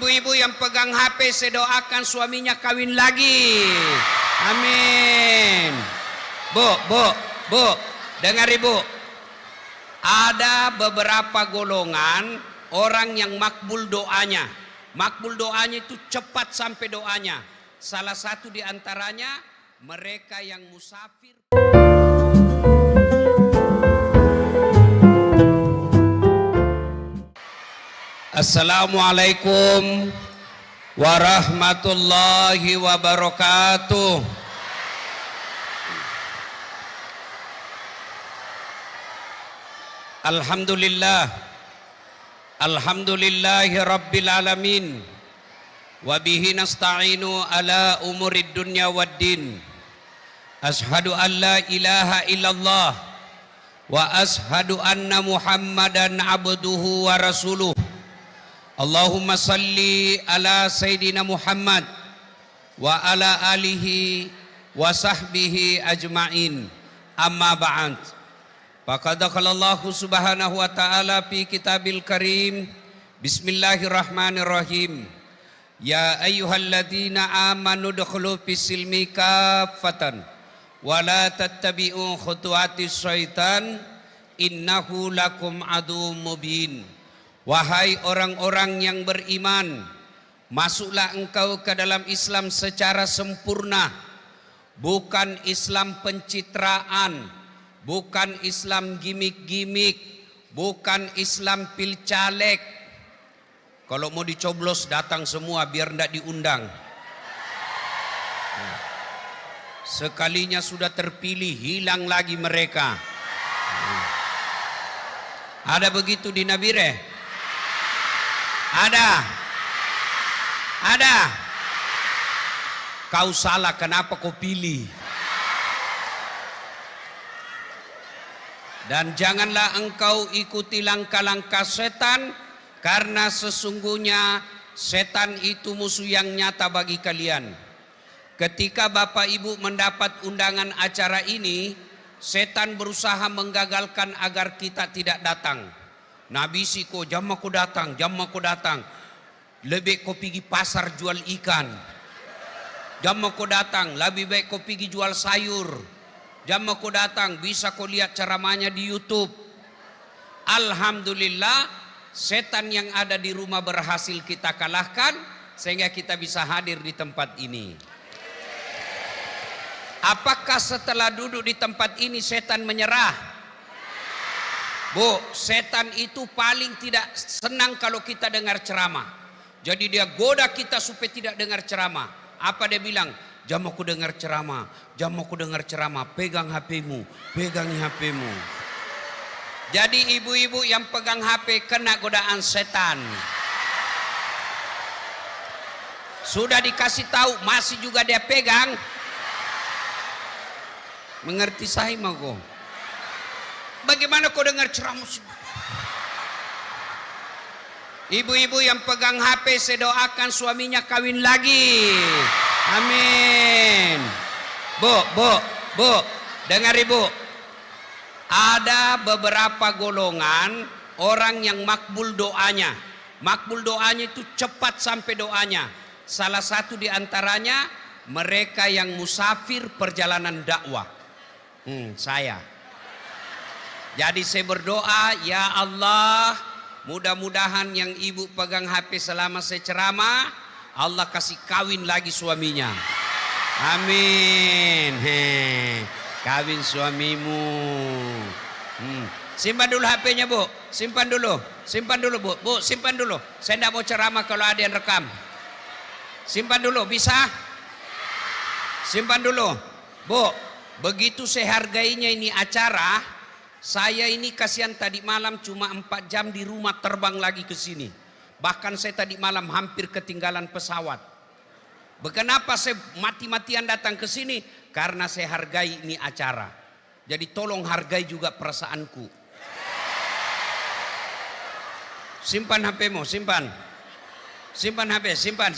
Ibu-ibu yang pegang HP, saya doakan suaminya kawin lagi. Amin. Bu, dengar ibu. Ada beberapa golongan orang yang makbul doanya. Makbul doanya itu cepat sampai doanya. Salah satu di antaranya mereka yang musafir. Assalamualaikum warahmatullahi wabarakatuh. Alhamdulillahi rabbil alamin. Wa bihi nasta'inu ala umurid dunya waddin. Ashhadu an la ilaha illallah wa ashhadu anna Muhammadan abduhu wa rasuluh. Allahumma salli ala Sayyidina Muhammad wa ala alihi wa sahbihi ajma'in. Amma ba'd. Faqad qala Allah subhanahu wa ta'ala fi kitabil karim. Bismillahirrahmanirrahim. Ya ayyuhalladzina amanu dukhulu fis silmi kaffatan wa la tattabi'u khutuwatis syaitan innahu lakum aduwwum mubin. Wahai orang-orang yang beriman, masuklah engkau ke dalam Islam secara sempurna, bukan Islam pencitraan, bukan Islam gimik-gimik, bukan Islam pilcaleg. Kalau mau dicoblos datang semua biar tidak diundang. Sekalinya sudah terpilih hilang lagi mereka. Ada begitu di Nabire? Ada. Kau salah, kenapa kau pilih? Dan janganlah engkau ikuti langkah-langkah setan, karena sesungguhnya setan itu musuh yang nyata bagi kalian. Ketika Bapak Ibu mendapat undangan acara ini, setan berusaha menggagalkan agar kita tidak datang. Nabi siko jam aku datang. Lebih kau pergi pasar jual ikan. Jam aku datang, lebih baik kau pergi jual sayur. Jam aku datang, bisa kau lihat ceramahnya di YouTube. Alhamdulillah, setan yang ada di rumah berhasil kita kalahkan sehingga kita bisa hadir di tempat ini. Apakah setelah duduk di tempat ini setan menyerah? Bu, setan itu paling tidak senang kalau kita dengar ceramah. Jadi dia goda kita supaya tidak dengar ceramah. Apa dia bilang? Jam aku dengar ceramah, pegang HP-mu, pegang HP-mu. Jadi ibu-ibu yang pegang HP kena godaan setan. Sudah dikasih tahu, masih juga dia pegang. Mengerti saya mah kok? Bagaimana kau dengar ceramah? Ibu-ibu yang pegang HP, saya doakan suaminya kawin lagi. Amin. Bu, dengar ibu. Ada beberapa golongan orang yang makbul doanya. Makbul doanya itu cepat sampai doanya. Salah satu di antaranya mereka yang musafir perjalanan dakwah. Saya. Jadi saya berdoa, ya Allah, mudah-mudahan yang ibu pegang HP selama saya ceramah, Allah kasih kawin lagi suaminya. Amin. Kawin suamimu. Simpan dulu HP-nya, Bu. Simpan dulu, Bu. Bu, simpan dulu. Saya tidak mau ceramah kalau ada yang rekam. Simpan dulu, bisa? Simpan dulu. Bu, begitu saya hargainya ini acara. Saya ini kasihan tadi malam cuma 4 jam di rumah terbang lagi ke sini. Bahkan saya tadi malam hampir ketinggalan pesawat. Kenapa saya mati-matian datang ke sini? Karena saya hargai ini acara. Jadi tolong hargai juga perasaanku. Simpan HP-mu, simpan. Simpan HP, simpan.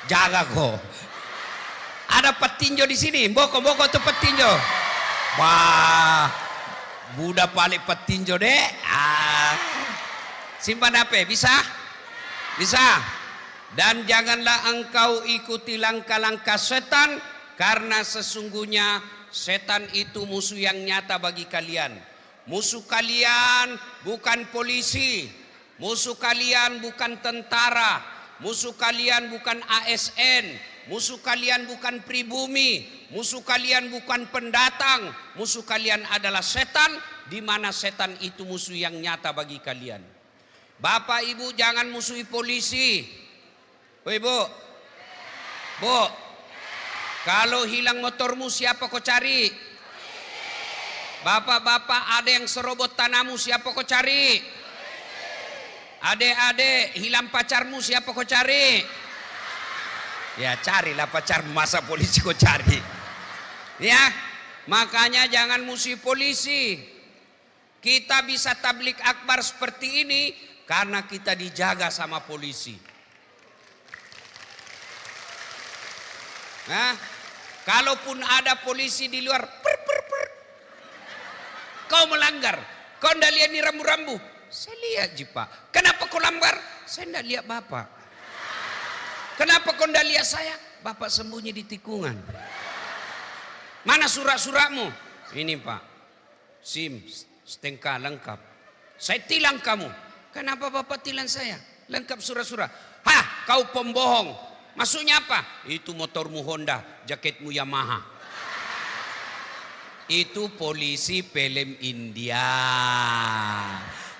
Jaga kok. Ada petinju di sini, boko tuh petinju. Wah, Budak balik petinjo deh. Simpan HP, bisa? Bisa. Dan janganlah engkau ikuti langkah-langkah setan, karena sesungguhnya setan itu musuh yang nyata bagi kalian. Musuh kalian bukan polisi, musuh kalian bukan tentara, musuh kalian bukan ASN, musuh kalian bukan pribumi, musuh kalian bukan pendatang, musuh kalian adalah setan, di mana setan itu musuh yang nyata bagi kalian. Bapak Ibu jangan musuhi polisi. Oh, Ibu, Bu, kalau hilang motormu siapa kau cari? Bapak-bapak ada yang serobot tanahmu siapa kau cari? Adek-adek hilang pacarmu siapa kau cari? Ya carilah pacarmu, masa polisi kau cari? Ya, makanya jangan musuhi polisi. Kita bisa tablik akbar seperti ini karena kita dijaga sama polisi. Nah, kalaupun ada polisi di luar, kau melanggar, kau ndak lihat nih rambu-rambu. Saya lihat ji Pak. Kenapa kau langgar? Saya ndak lihat Bapak. Kenapa kau ndak lihat saya? Bapak sembunyi di tikungan. Mana surat-suratmu? Ini Pak, SIM, STNK lengkap. Saya tilang kamu. Kenapa Bapak tilang saya? Lengkap surat-surat. Hah, kau pembohong. Maksudnya apa? Itu motormu Honda, jaketmu Yamaha. Itu polisi film India.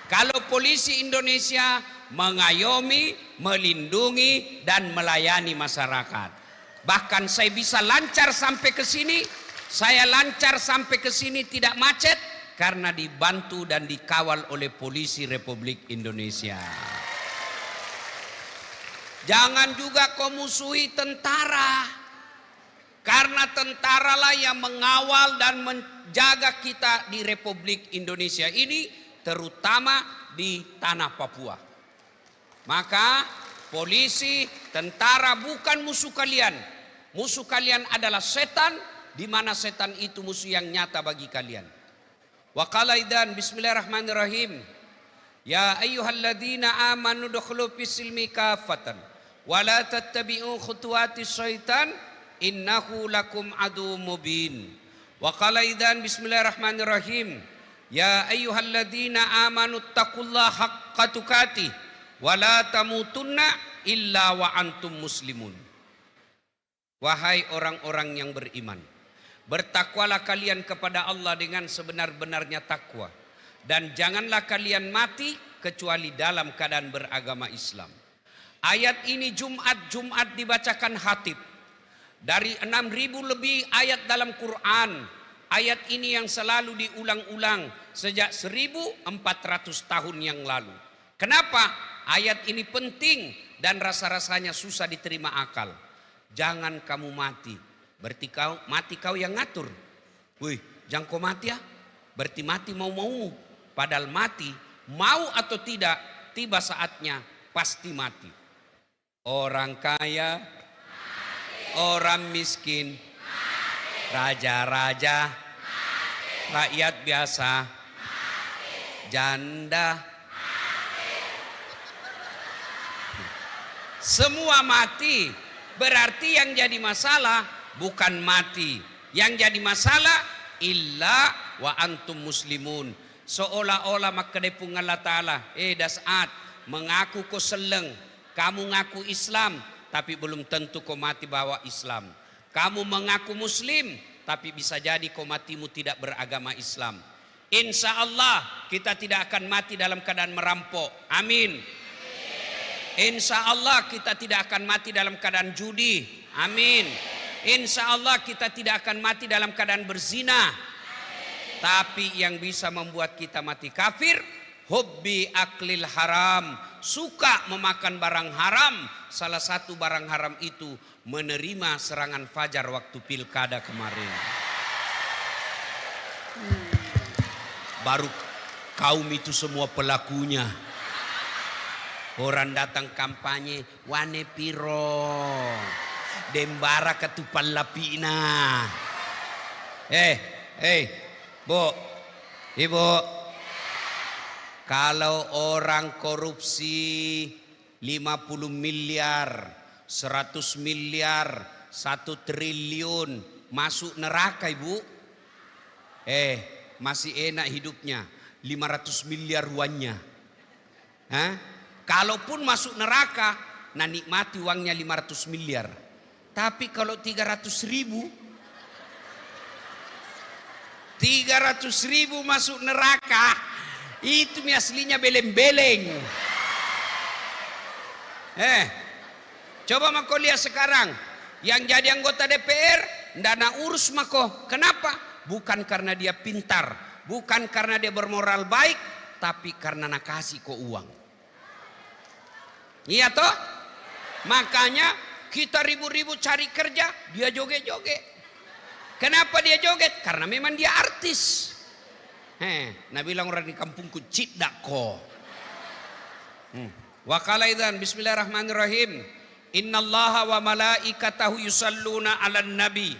Kalau polisi Indonesia mengayomi, melindungi dan melayani masyarakat. Bahkan saya bisa lancar sampai ke sini. Saya lancar sampai ke sini tidak macet karena dibantu dan dikawal oleh polisi Republik Indonesia. Jangan juga kau musuhi tentara, karena tentara lah yang mengawal dan menjaga kita di Republik Indonesia ini, terutama di tanah Papua. Maka polisi, tentara bukan musuh kalian. Musuh kalian adalah setan, di mana setan itu musuh yang nyata bagi kalian. Wa qala idzan bismillahirrahmanirrahim. Ya ayyuhalladzina amanu dukhulu fis-silmi kafatan wa la tattabi'u khutuwatis syaitan innahu lakum adu mubin. Wa qala idzan bismillahirrahmanirrahim. Ya ayyuhalladzina amanu taqullaha haqqa tuqatih wa la tamutunna illa wa antum muslimun. Wahai orang-orang yang beriman, bertakwalah kalian kepada Allah dengan sebenar-benarnya takwa, dan janganlah kalian mati kecuali dalam keadaan beragama Islam. Ayat ini Jumat dibacakan khatib. Dari 6.000 lebih ayat dalam Quran, ayat ini yang selalu diulang-ulang sejak 1.400 tahun yang lalu. Kenapa? Ayat ini penting dan rasa-rasanya susah diterima akal. Jangan kamu mati, berarti mati kau yang ngatur. Wih, jangan kau mati ya, berarti mati mau-mau. Padahal mati, mau atau tidak, tiba saatnya pasti mati. Orang kaya, orang miskin, raja-raja, rakyat biasa, janda, semua mati. Berarti yang jadi masalah bukan mati, yang jadi masalah illa wa antum muslimun. Seolah-olah makadepung Allah Ta'ala, dasat mengaku kau seleng, kamu ngaku Islam, tapi belum tentu kau mati bawa Islam. Kamu mengaku Muslim, tapi bisa jadi kau matimu tidak beragama Islam. Insya Allah kita tidak akan mati dalam keadaan merampok. Amin. Insya Allah kita tidak akan mati dalam keadaan judi. Amin. Insya Allah kita tidak akan mati dalam keadaan berzina. Tapi yang bisa membuat kita mati kafir, hubbi aklil haram, suka memakan barang haram. Salah satu barang haram itu menerima serangan fajar waktu pilkada kemarin. Baru kaum itu semua pelakunya. Orang datang kampanye, wane piro, dembara ketupan lapina. Bu, Ibu, kalau orang korupsi 50 miliar, 100 miliar, 1 triliun masuk neraka, Ibu. Masih enak hidupnya, 500 miliar uangnya. Kalaupun masuk neraka, nah nikmati uangnya 500 miliar. Tapi kalau 300 ribu masuk neraka, itu aslinya beleng-beleng. Coba mako lihat sekarang, yang jadi anggota DPR, ndak urus mako. Kenapa? Bukan karena dia pintar, bukan karena dia bermoral baik, tapi karena nak kasih kok uang. Iya toh? Makanya kita ribu-ribu cari kerja, dia joget-joget. Kenapa dia joget? Karena memang dia artis. Nah bilang orang di kampungku, cidak ko. Wa qala idzan bismillahirrahmanirrahim. Innallaha wa malaikatahu yusalluna 'alan nabi.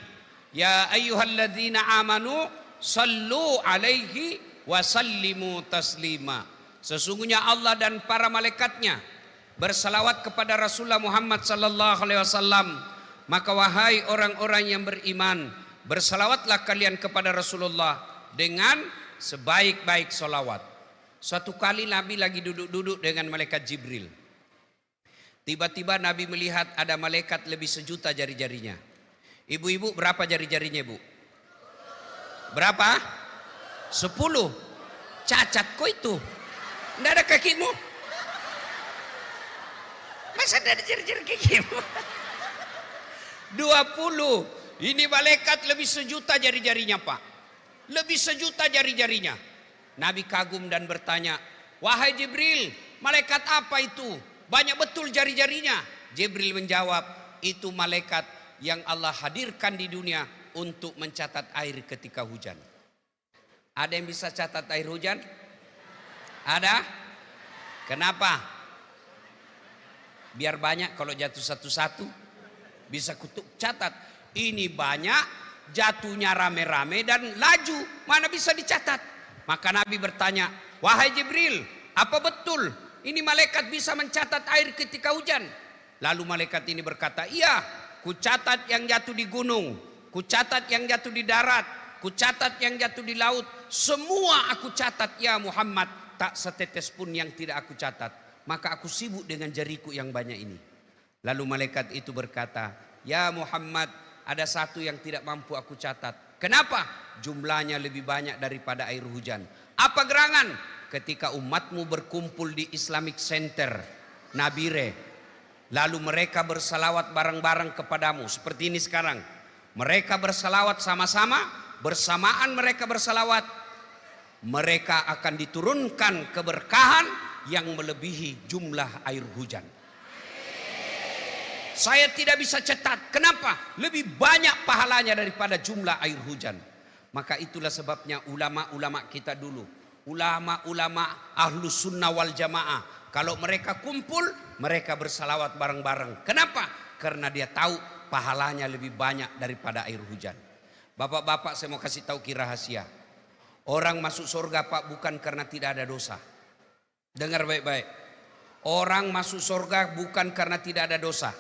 Ya ayyuhalladzina amanu sallu 'alaihi wa sallimu taslima. Sesungguhnya Allah dan para malaikatnya bersalawat kepada Rasulullah Muhammad sallallahu alaihi wasallam. Maka wahai orang-orang yang beriman, bersalawatlah kalian kepada Rasulullah dengan sebaik-baik salawat. Suatu kali Nabi lagi duduk-duduk dengan malaikat Jibril. Tiba-tiba Nabi melihat ada malaikat lebih 1.000.000 jari-jarinya. Ibu-ibu berapa jari-jarinya, Bu? Berapa? 10. Cacat kok itu? Nggak ada kakimu? Masa ada jari-jari kakimu? 20. Ini malaikat lebih 1.000.000 jari-jarinya, Pak. Lebih 1.000.000 jari-jarinya. Nabi kagum dan bertanya, wahai Jibril, malaikat apa itu? Banyak betul jari-jarinya. Jibril menjawab, itu malaikat yang Allah hadirkan di dunia untuk mencatat air ketika hujan. Ada yang bisa catat air hujan? Ada? Kenapa? Biar banyak, kalau jatuh satu-satu bisa kutuk catat. Ini banyak, jatuhnya rame-rame dan laju, mana bisa dicatat? Maka Nabi bertanya, wahai Jibril, apa betul ini malaikat bisa mencatat air ketika hujan? Lalu malaikat ini berkata, iya, ku catat yang jatuh di gunung, ku catat yang jatuh di darat, ku catat yang jatuh di laut. Semua aku catat ya Muhammad, tak setetes pun yang tidak aku catat. Maka aku sibuk dengan jariku yang banyak ini. Lalu malaikat itu berkata, ya Muhammad, ada satu yang tidak mampu aku catat. Kenapa? Jumlahnya lebih banyak daripada air hujan. Apa gerangan? Ketika umatmu berkumpul di Islamic Center Nabire, lalu mereka bersalawat bareng-bareng kepadamu seperti ini sekarang. Mereka bersalawat sama-sama, bersamaan mereka bersalawat, mereka akan diturunkan keberkahan yang melebihi jumlah air hujan. Saya tidak bisa cetat. Kenapa? Lebih banyak pahalanya daripada jumlah air hujan. Maka itulah sebabnya ulama-ulama kita dulu, ulama-ulama ahlus sunnah wal jamaah, kalau mereka kumpul, mereka bersalawat bareng-bareng. Kenapa? Karena dia tahu pahalanya lebih banyak daripada air hujan. Bapak-bapak, saya mau kasih tahu rahasia. Orang masuk surga, Pak, bukan karena tidak ada dosa. Dengar baik-baik. Orang masuk surga bukan karena tidak ada dosa.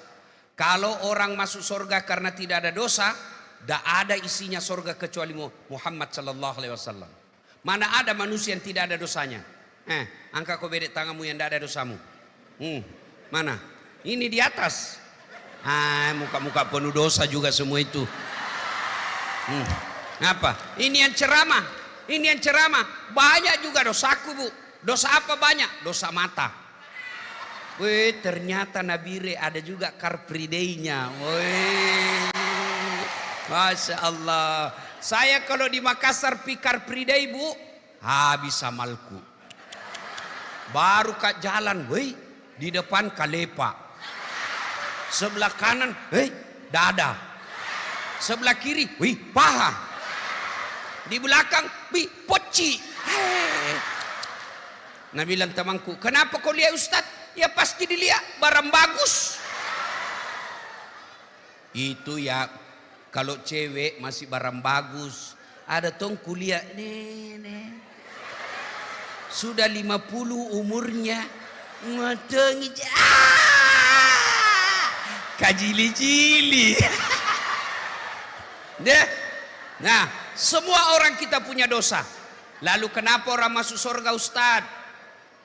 Kalau orang masuk surga karena tidak ada dosa, tidak ada isinya surga kecuali Muhammad sallallahu alaihi wasallam. Mana ada manusia yang tidak ada dosanya? Angkat kau bedek tanganmu yang tidak ada dosamu. Mana? Ini di atas. Muka-muka penuh dosa juga semua itu. Apa? Ini yang ceramah. Ini yang ceramah. Banyak juga dosaku, Bu. Dosa apa banyak? Dosa mata. Wih, ternyata Nabire ada juga Car Free Day-nya. Wih, Masya Allah. Saya kalau di Makassar Car Free Day, Bu, habis amalku. Baru kat jalan, wih, di depan kalepa. Sebelah kanan, wih, dada. Sebelah kiri, wih, paha. Di belakang, wih, poci. Nah bilang temanku, kenapa kau lihat Ustaz? Ya pasti dilihat barang bagus. Itu ya. Kalau cewek masih barang bagus, ada tong kuliah nih. sudah 50 umurnya. Ngotong kajili-jili. Nah, semua orang kita punya dosa. Lalu kenapa orang masuk surga, Ustaz?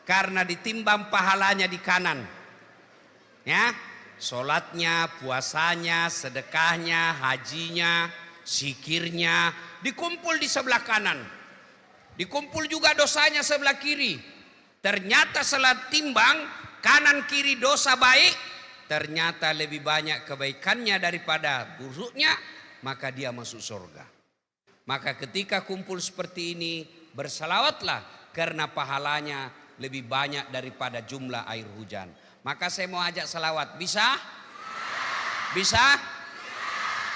Karena ditimbang pahalanya di kanan. Ya, sholatnya, puasanya, sedekahnya, hajinya, zikirnya dikumpul di sebelah kanan. Dikumpul juga dosanya sebelah kiri. Ternyata setelah timbang kanan kiri dosa baik, ternyata lebih banyak kebaikannya daripada buruknya, maka dia masuk surga. Maka ketika kumpul seperti ini, bersalawatlah karena pahalanya lebih banyak daripada jumlah air hujan. Maka saya mau ajak salawat. Bisa? Bisa?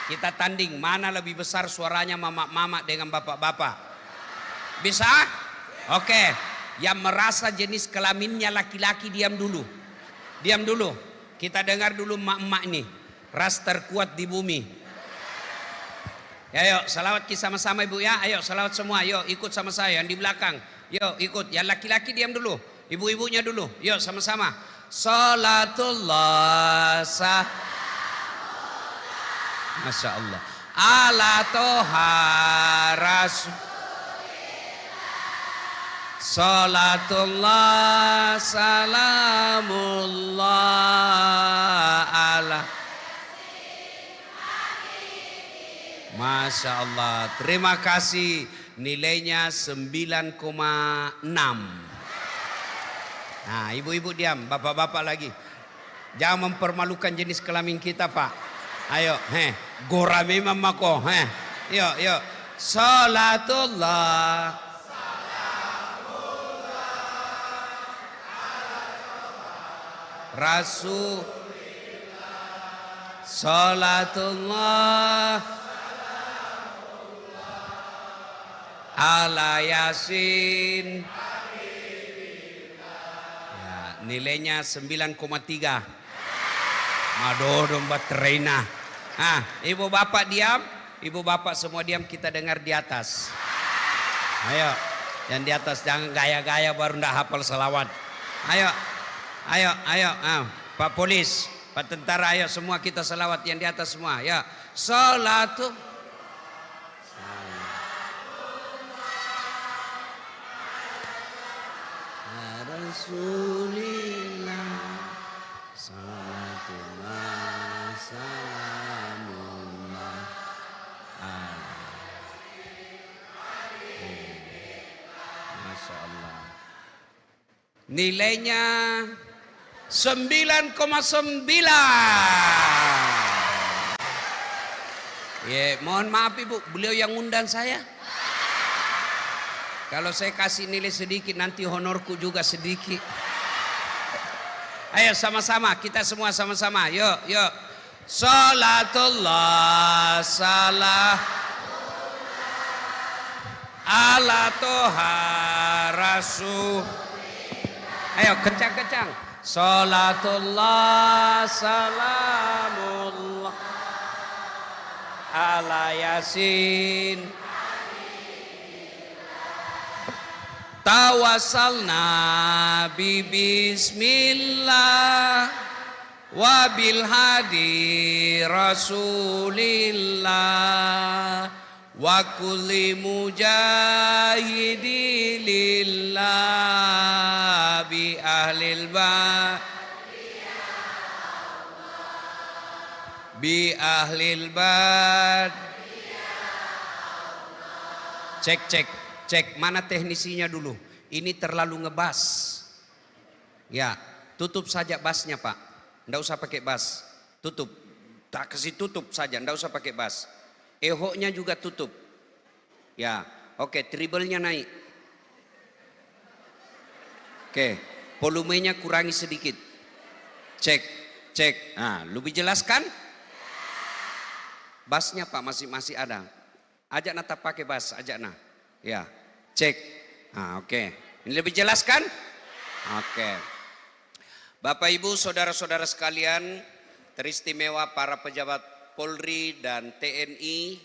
Kita tanding mana lebih besar suaranya mama-mama dengan bapak-bapak. Bisa? Oke. Yang merasa jenis kelaminnya laki-laki diam dulu. Diam dulu. Kita dengar dulu emak-emak ini. Ras terkuat di bumi. Ya, yuk salawat kita sama-sama ibu ya. Ayo salawat semua. Yuk ikut sama saya yang di belakang. Yuk ikut. Yang laki-laki diam dulu. Ibu-ibunya dulu. Yuk sama-sama. Salatullah Masya Allah. Ala toha rasul. Salatullah salamullah ala. Masya Allah. Terima kasih. Nilainya 9,6. Nah, ibu-ibu diam, bapak-bapak lagi. Jangan mempermalukan jenis kelamin kita, Pak. Ayo, gora memang mako, Yuk, yuk. Salatullah. Rasul. Salatullah. Ala Yasin. Nilainya 9,3. Madodom baterainya. Ibu bapak diam, ibu bapak semua diam, kita dengar di atas. Ayo, yang di atas jangan gaya-gaya baru ndak hafal selawat. Ayo, ayo, ayo, Pak Polis, Pak Tentara, ayo semua kita selawat yang di atas semua. Ya, salatu. Rasulillah salatullah salamullah Masya Allah. Nilainya 9,9. Ya, mohon maaf ibu, beliau yang undang saya. Kalau saya kasih nilai sedikit nanti honorku juga sedikit. Ayo sama-sama, kita semua sama-sama. Yuk, yuk. Salatullah salah ala toha rasul. Ayo kencang-kencang. Salatullah salamullah ala Yasin. Tawassalna bi bismillah wa bil hadi rasulillah wa kulli mujahidi lillah bi ahlil bait bi ahlil bait. Cek mana teknisinya dulu. Ini terlalu ngebas. Ya, tutup saja basnya Pak. Nggak usah pakai bas. Tutup. Tak kasih tutup saja, nggak usah pakai bas. Ehoknya juga tutup. Ya, oke, treble-nya naik. Oke, volumenya kurangi sedikit. Cek. Nah, lebih jelaskan? Basnya Pak masih ada. Ajak nata pakai bas, ajak nah. Ya. Cek. Oke. Ini lebih jelas kan? Oke. Bapak Ibu, saudara-saudara sekalian, teristimewa para pejabat Polri dan TNI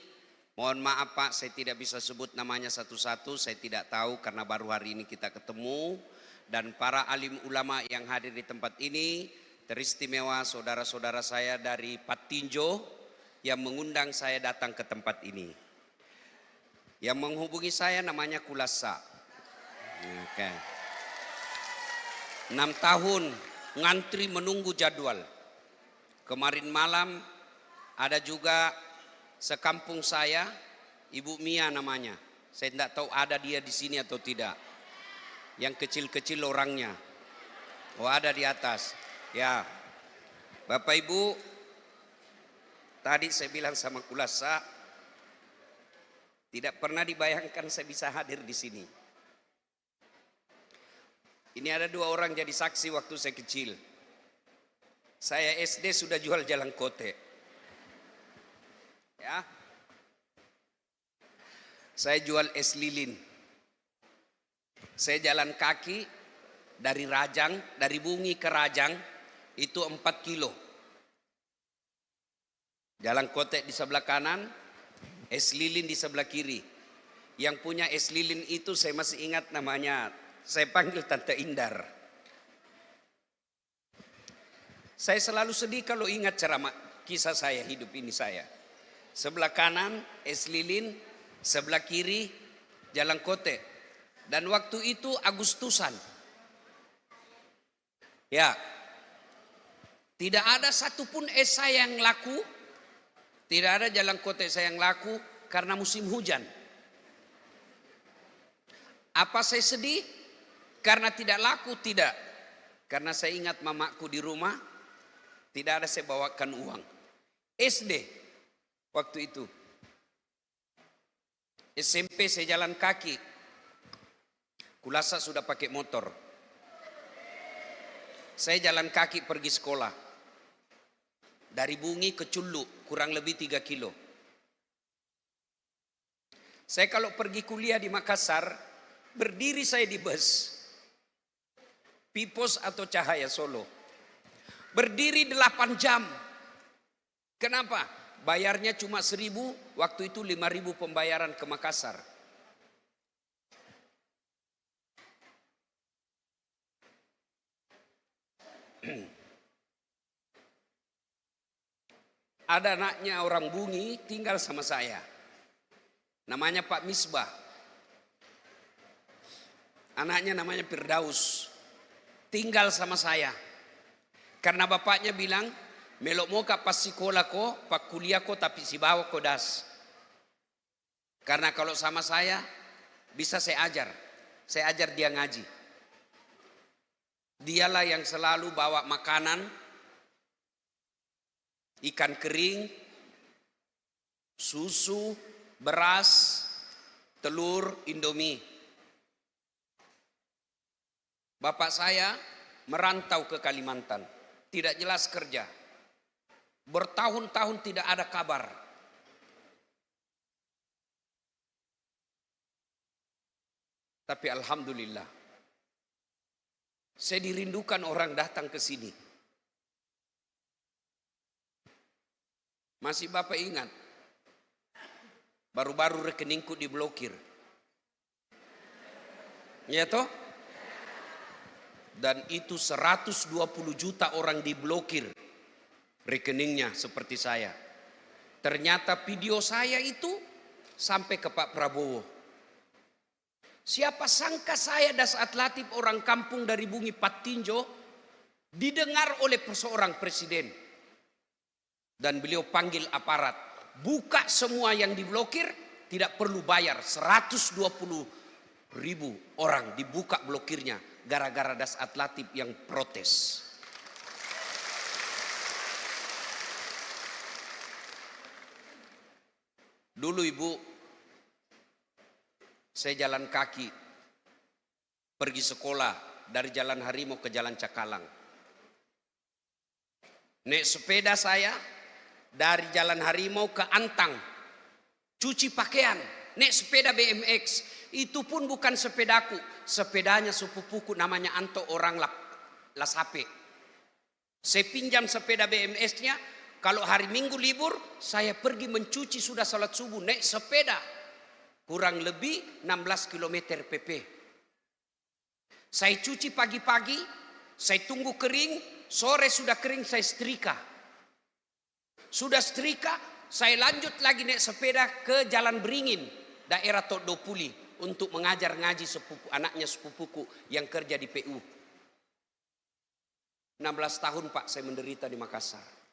Mohon maaf Pak, saya tidak bisa sebut namanya satu-satu, saya tidak tahu karena baru hari ini kita ketemu. Dan para alim ulama yang hadir di tempat ini, teristimewa saudara-saudara saya dari Patinjo yang mengundang saya datang ke tempat ini. Yang menghubungi saya namanya Kulasa. Oke. 6 tahun ngantri menunggu jadwal. Kemarin malam ada juga sekampung saya, Ibu Mia namanya. Saya tidak tahu ada dia di sini atau tidak. Yang kecil-kecil orangnya. Oh, ada di atas. Ya. Bapak Ibu, tadi saya bilang sama Kulasa, tidak pernah dibayangkan saya bisa hadir di sini. Ini ada 2 orang jadi saksi waktu saya kecil. Saya SD sudah jual jalan kote. Ya. Saya jual es lilin. Saya jalan kaki dari Rajang, dari Bungi ke Rajang itu 4 kilo. Jalan kote di sebelah kanan, es lilin di sebelah kiri. Yang punya es lilin itu saya masih ingat namanya. Saya panggil Tante Indar. Saya selalu sedih kalau ingat ceramah kisah saya, hidup ini saya. Sebelah kanan es lilin, sebelah kiri jalan kote. Dan waktu itu Agustusan. Ya. Tidak ada satupun es saya yang laku. Tidak ada jalan kote saya yang laku karena musim hujan. Apa saya sedih? Karena tidak laku? Tidak. Karena saya ingat mamaku di rumah, tidak ada saya bawakan uang. SD waktu itu. SMP saya jalan kaki. Kulasa sudah pakai motor. Saya jalan kaki pergi sekolah. Dari Bungi ke Culuk, kurang lebih 3 kilo. Saya kalau pergi kuliah di Makassar, berdiri saya di bus. Pipos atau Cahaya Solo. Berdiri 8 jam. Kenapa? Bayarnya cuma 1.000, waktu itu 5.000 pembayaran ke Makassar. Ada anaknya orang Bungi tinggal sama saya. Namanya Pak Misbah. Anaknya namanya Firdaus. Tinggal sama saya. Karena bapaknya bilang, melok mo ka pas sekolah ko, pak kuliah ko tapi si bawa ko das. Karena kalau sama saya, bisa saya ajar. Saya ajar dia ngaji. Dialah yang selalu bawa makanan, ikan kering, susu, beras, telur, Indomie. Bapak saya merantau ke Kalimantan, tidak jelas kerja. Bertahun-tahun tidak ada kabar. Tapi alhamdulillah, saya dirindukan orang datang ke sini. Masih Bapak ingat, baru-baru rekeningku diblokir. Ya toh? Dan itu 120 juta orang diblokir rekeningnya seperti saya. Ternyata video saya itu sampai ke Pak Prabowo. Siapa sangka saya Dasat Latif orang kampung dari Bungi Patinjo didengar oleh seorang presiden. Dan beliau panggil aparat. Buka semua yang diblokir, tidak perlu bayar. 120.000 orang dibuka blokirnya. Gara-gara Dasat Latif yang protes. Dulu Ibu, saya jalan kaki pergi sekolah dari Jalan Harimau ke Jalan Cakalang. Naik sepeda saya dari Jalan Harimau ke Antang, cuci pakaian, naik sepeda BMX. Itu pun bukan sepedaku, sepedanya sepupuku namanya Anto orang Lasape. Saya pinjam sepeda BMX-nya, Kalau hari Minggu libur, saya pergi mencuci sudah salat subuh, naik sepeda. Kurang lebih 16 km pp. Saya cuci pagi-pagi, saya tunggu kering, sore sudah kering saya setrika. Sudah setrika, saya lanjut lagi naik sepeda ke Jalan Beringin, daerah Todopuli, untuk mengajar ngaji anaknya sepupuku yang kerja di PU. 16 tahun Pak saya menderita di Makassar.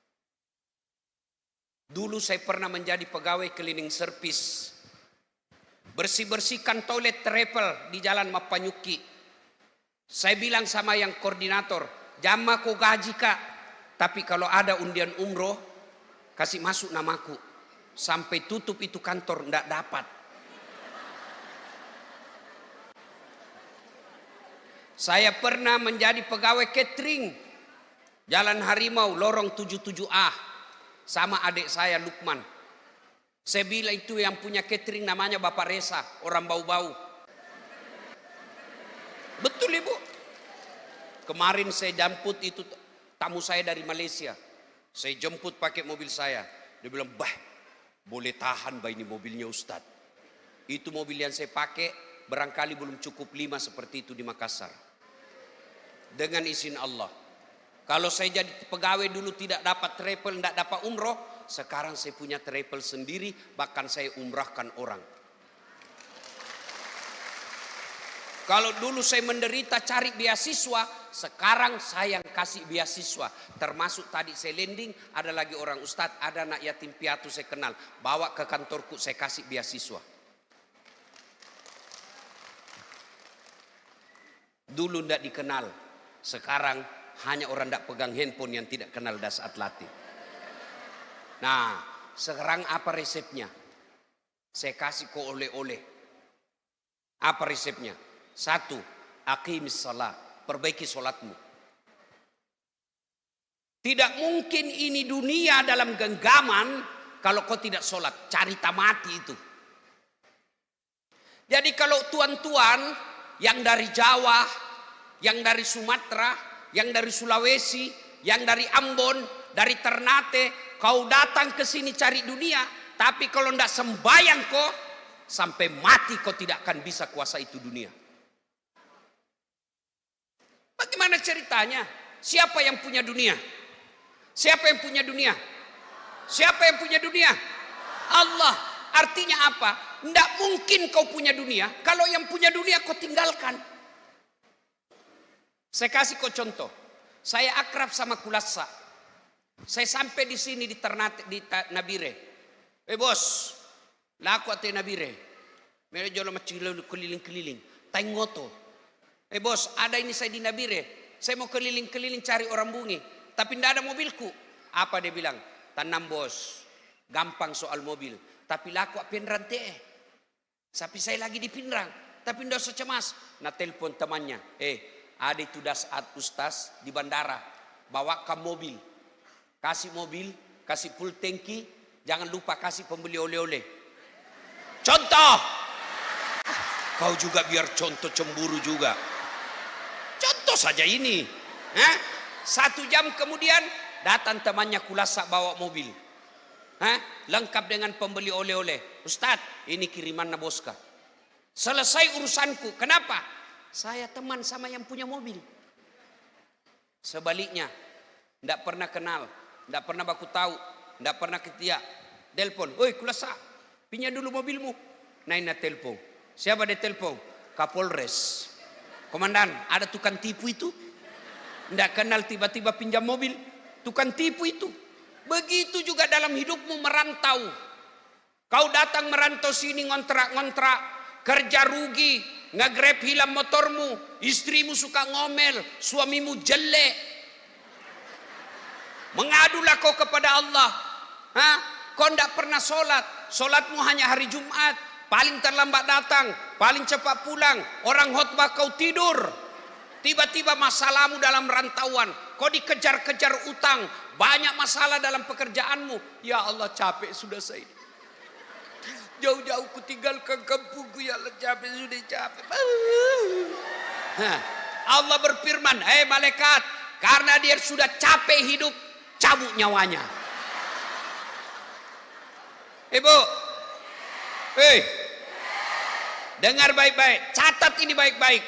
Dulu saya pernah menjadi pegawai cleaning service. Bersih-bersihkan toilet travel di Jalan Mapanyuki. Saya bilang sama yang koordinator, "Jama kau gaji Kak, tapi kalau ada undian umroh, kasih masuk namaku." Sampai tutup itu kantor enggak dapat. Saya pernah menjadi pegawai catering Jalan Harimau, lorong 77A. Sama adik saya Lukman. Saya bilang itu yang punya catering namanya Bapak Resa, orang bau-bau. Betul Ibu. Kemarin saya jemput itu tamu saya dari Malaysia. Saya jemput pakai mobil saya. Dia bilang, "Bah, boleh tahan bah ini mobilnya Ustadz." Itu mobil yang saya pakai barangkali belum cukup 5 seperti itu di Makassar. Dengan izin Allah. Kalau saya jadi pegawai dulu tidak dapat travel, tidak dapat umroh, sekarang saya punya travel sendiri, bahkan saya umrahkan orang. Kalau dulu saya menderita cari beasiswa, sekarang saya yang kasih beasiswa. Termasuk tadi saya landing, ada lagi orang Ustadz, ada anak yatim piatu saya kenal, bawa ke kantorku saya kasih beasiswa. Dulu tidak dikenal, sekarang hanya orang tidak pegang handphone yang tidak kenal Dasat Latif. Nah, sekarang apa resepnya? Saya kasih ke oleh-oleh. Apa resepnya? 1, aqimis shalah, perbaiki sholatmu. Tidak mungkin ini dunia dalam genggaman kalau kau tidak sholat. Cari tamati itu. Jadi kalau tuan-tuan yang dari Jawa, yang dari Sumatera, yang dari Sulawesi, yang dari Ambon, dari Ternate, kau datang ke sini cari dunia, tapi kalau tidak sembahyang kau, sampai mati kau tidak akan bisa kuasa itu dunia. Bagaimana ceritanya? Siapa yang punya dunia? Siapa yang punya dunia? Siapa yang punya dunia? Allah. Artinya apa? Tidak mungkin kau punya dunia, kalau yang punya dunia kau tinggalkan. Saya kasih kau contoh. Saya akrab sama Kulasa. Saya sampai di sini di Ternate, di Nabire. Bos, laku ate Nabire. Mereka jual macam keliling-keliling. Tengoto. Bos, ada ini saya di Nabire. Saya mau keliling-keliling cari orang bungi. Tapi tidak ada mobilku. Apa dia bilang? Tanam bos. Gampang soal mobil. Tapi laku Pinrang teh. Tapi saya lagi di Pinrang. Tapi tidak usah cemas. Nah telepon temannya. Ada itu Dasat Ustaz di bandara. Bawakan mobil. Kasih mobil. Kasih full tangki. Jangan lupa kasih pembeli oleh-oleh. Contoh. Kau juga biar contoh cemburu juga. Contoh saja ini. 1 jam kemudian datang temannya Kulasa bawa mobil. Lengkap dengan pembeli oleh-oleh. Ustaz, ini kiriman Naboska. Selesai urusanku. Kenapa? Saya teman sama yang punya mobil. Sebaliknya, tidak pernah kenal, tidak pernah baku tahu, tidak pernah ketiak. Telepon, "Oi Kulasa, pinjam dulu mobilmu." Naina telepon. Siapa dia telepon? Kapolres. "Komandan, ada tukang tipu itu." Tidak kenal tiba-tiba pinjam mobil. Tukang tipu itu. Begitu juga dalam hidupmu merantau. Kau datang merantau sini ngontrak-ngontrak, kerja rugi, nge-grab hilang motormu, istrimu suka ngomel, suamimu jelek. Mengadulah kau kepada Allah. Kau tidak pernah sholat, sholatmu hanya hari Jumat, paling terlambat datang, paling cepat pulang, orang khotbah kau tidur. Tiba-tiba masalahmu dalam rantauan, kau dikejar-kejar utang, banyak masalah dalam pekerjaanmu. Ya Allah, capek sudah saya. Jauh-jauh ku tinggalkan kampungku, ya Allah, capek sudah capek. Allah berfirman, malaikat, karena dia sudah capek hidup, cabut nyawanya. Ibu, hei, dengar baik-baik, catat ini baik-baik.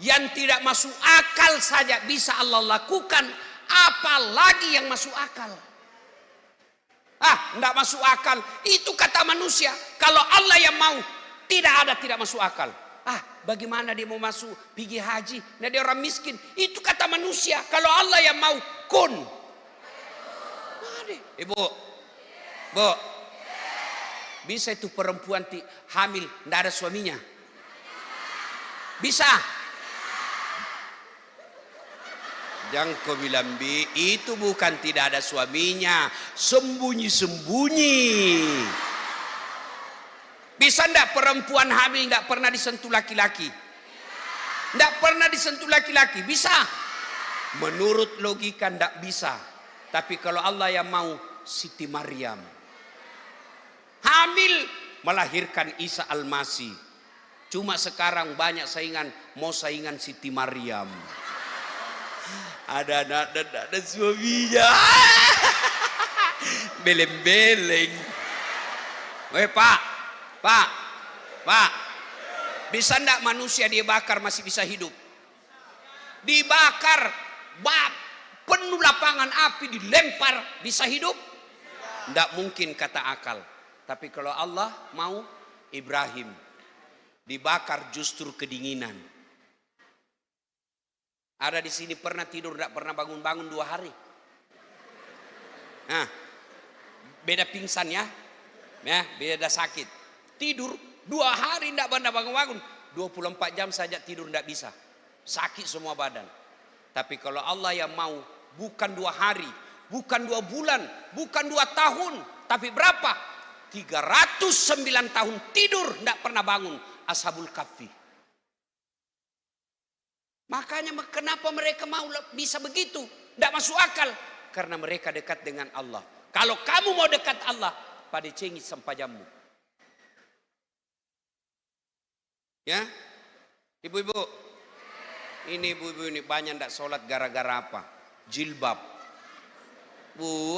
Yang tidak masuk akal saja bisa Allah lakukan, apalagi yang masuk akal. Tidak masuk akal, itu kata manusia. Kalau Allah yang mau, tidak masuk akal. Bagaimana dia mau masuk pergi haji? Nah, dia orang miskin, itu kata manusia. Kalau Allah yang mau, kun. Ibu, Bu, bisa itu perempuan hamil, tidak ada suaminya? Bisa? Jangan kau bilang, Bi, itu bukan tidak ada suaminya, sembunyi-sembunyi. Bisa ndak perempuan hamil ndak pernah disentuh laki-laki? Ndak pernah disentuh laki-laki, bisa? Menurut logika ndak bisa. Tapi kalau Allah yang mau, Siti Maryam hamil melahirkan Isa Al-Masih. Cuma sekarang banyak mau saingan Siti Maryam. Ada anak dan ada suaminya. Beleng-beleng. Pak. Bisa ndak manusia dibakar masih bisa hidup? Dibakar, penuh lapangan api dilempar, bisa hidup? Ndak mungkin kata akal. Tapi kalau Allah mau, Ibrahim dibakar justru kedinginan. Ada di sini pernah tidur, tidak pernah bangun-bangun 2 hari. Beda pingsan ya, beda sakit. Tidur 2 hari tidak pernah bangun-bangun. 24 jam saja tidur tidak bisa. Sakit semua badan. Tapi kalau Allah yang mau, bukan 2 hari, bukan 2 bulan, bukan 2 tahun. Tapi berapa? 309 tahun tidur tidak pernah bangun. Ashabul Kahfi. Makanya kenapa mereka mau bisa begitu? Tidak masuk akal. Karena mereka dekat dengan Allah. Kalau kamu mau dekat Allah, pada cengit sampajammu. Ya, ibu-ibu. Ini ibu-ibu ini banyak tidak sholat gara-gara apa? Jilbab.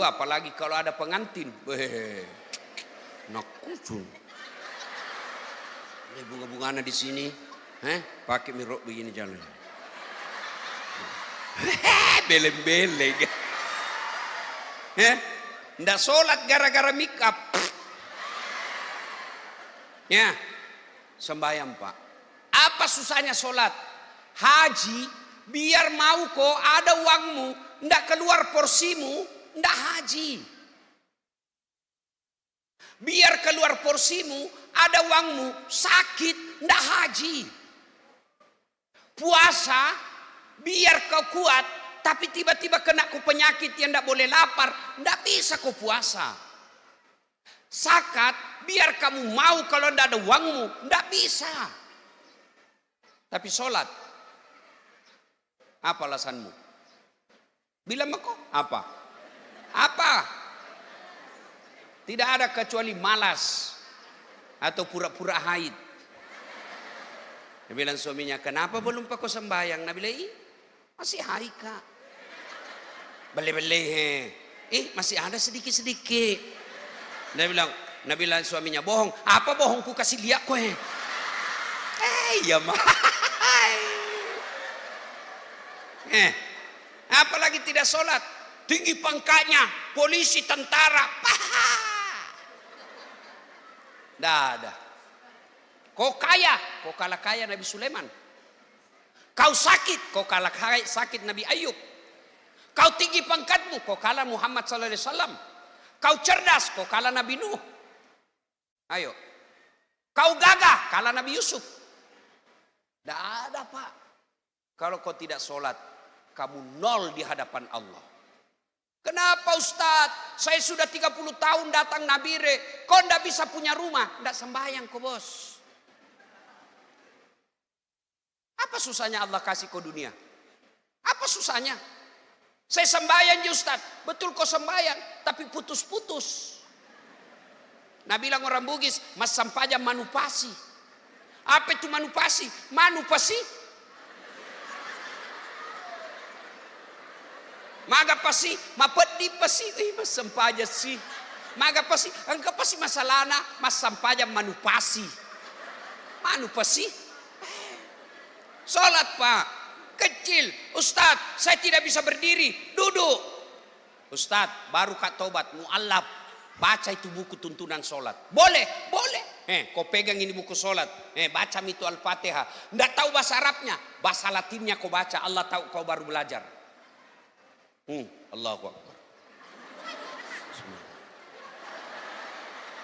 Apalagi kalau ada pengantin. Nakucun. Ini bunga-bunga di sini. Pakai mirok begini jalan. Beleng-beleng. Ndak sholat gara-gara make up. Ya, sembahyang Pak. Apa susahnya sholat? Haji, biar mau kok ada uangmu, ndak keluar porsimu, ndak haji. Biar keluar porsimu, ada uangmu, sakit, ndak haji. Puasa, biar kau kuat, tapi tiba-tiba kena ku penyakit yang tidak boleh lapar, tidak bisa kau puasa. Zakat, biar kamu mau kalau tidak ada uangmu, tidak bisa. Tapi sholat, apa alasanmu? Bilang aku, apa? Tidak ada kecuali malas atau pura-pura haid. Dia bilang suaminya, kenapa belum kau sembahyang? Nabi bilang, masih haid kak. Bele-bele. Masih ada sedikit-sedikit. Nabi bilang suaminya, bohong. Apa bohong? Ku kasih lihat kau. Ya mah. Apalagi tidak sholat. Tinggi pangkatnya, polisi, tentara. Dah. Kau kaya, kau kalah kaya Nabi Sulaiman. Kau sakit, kau kalah sakit Nabi Ayub. Kau tinggi pangkatmu, kau kalah Muhammad SAW. Kau cerdas, kau kalah Nabi Nuh. Ayo. Kau gagah, kalah Nabi Yusuf. Tidak ada Pak. Kalau kau tidak sholat, kamu nol di hadapan Allah. Kenapa Ustadz? Saya sudah 30 tahun datang Nabire. Kau tidak bisa punya rumah. Tidak sembahyang kau bos. Apa susahnya Allah kasih kau dunia? Apa susahnya? Saya sembahyang Ustadz. Betul kau sembahyang. Tapi putus-putus. Nah bilang orang Bugis, mas sampaja manupasi. Apa itu manupasi? Manupasi? Maga pasi, mapedi pasi, mas sampaja sih. Maga pasi, engkau pasi masalahna, mas sampajam manupasi. Manupasi. Sholat Pak, kecil. Ustadz, saya tidak bisa berdiri, duduk. Ustadz, baru kak tobat, mu'allaf. Baca itu buku tuntunan sholat. Boleh, boleh. Kau pegang ini buku sholat. Baca itu Al-Fatihah. Nggak tahu bahasa Arabnya, bahasa Latinnya kau baca. Allah tahu kau baru belajar. Allahu Akbar.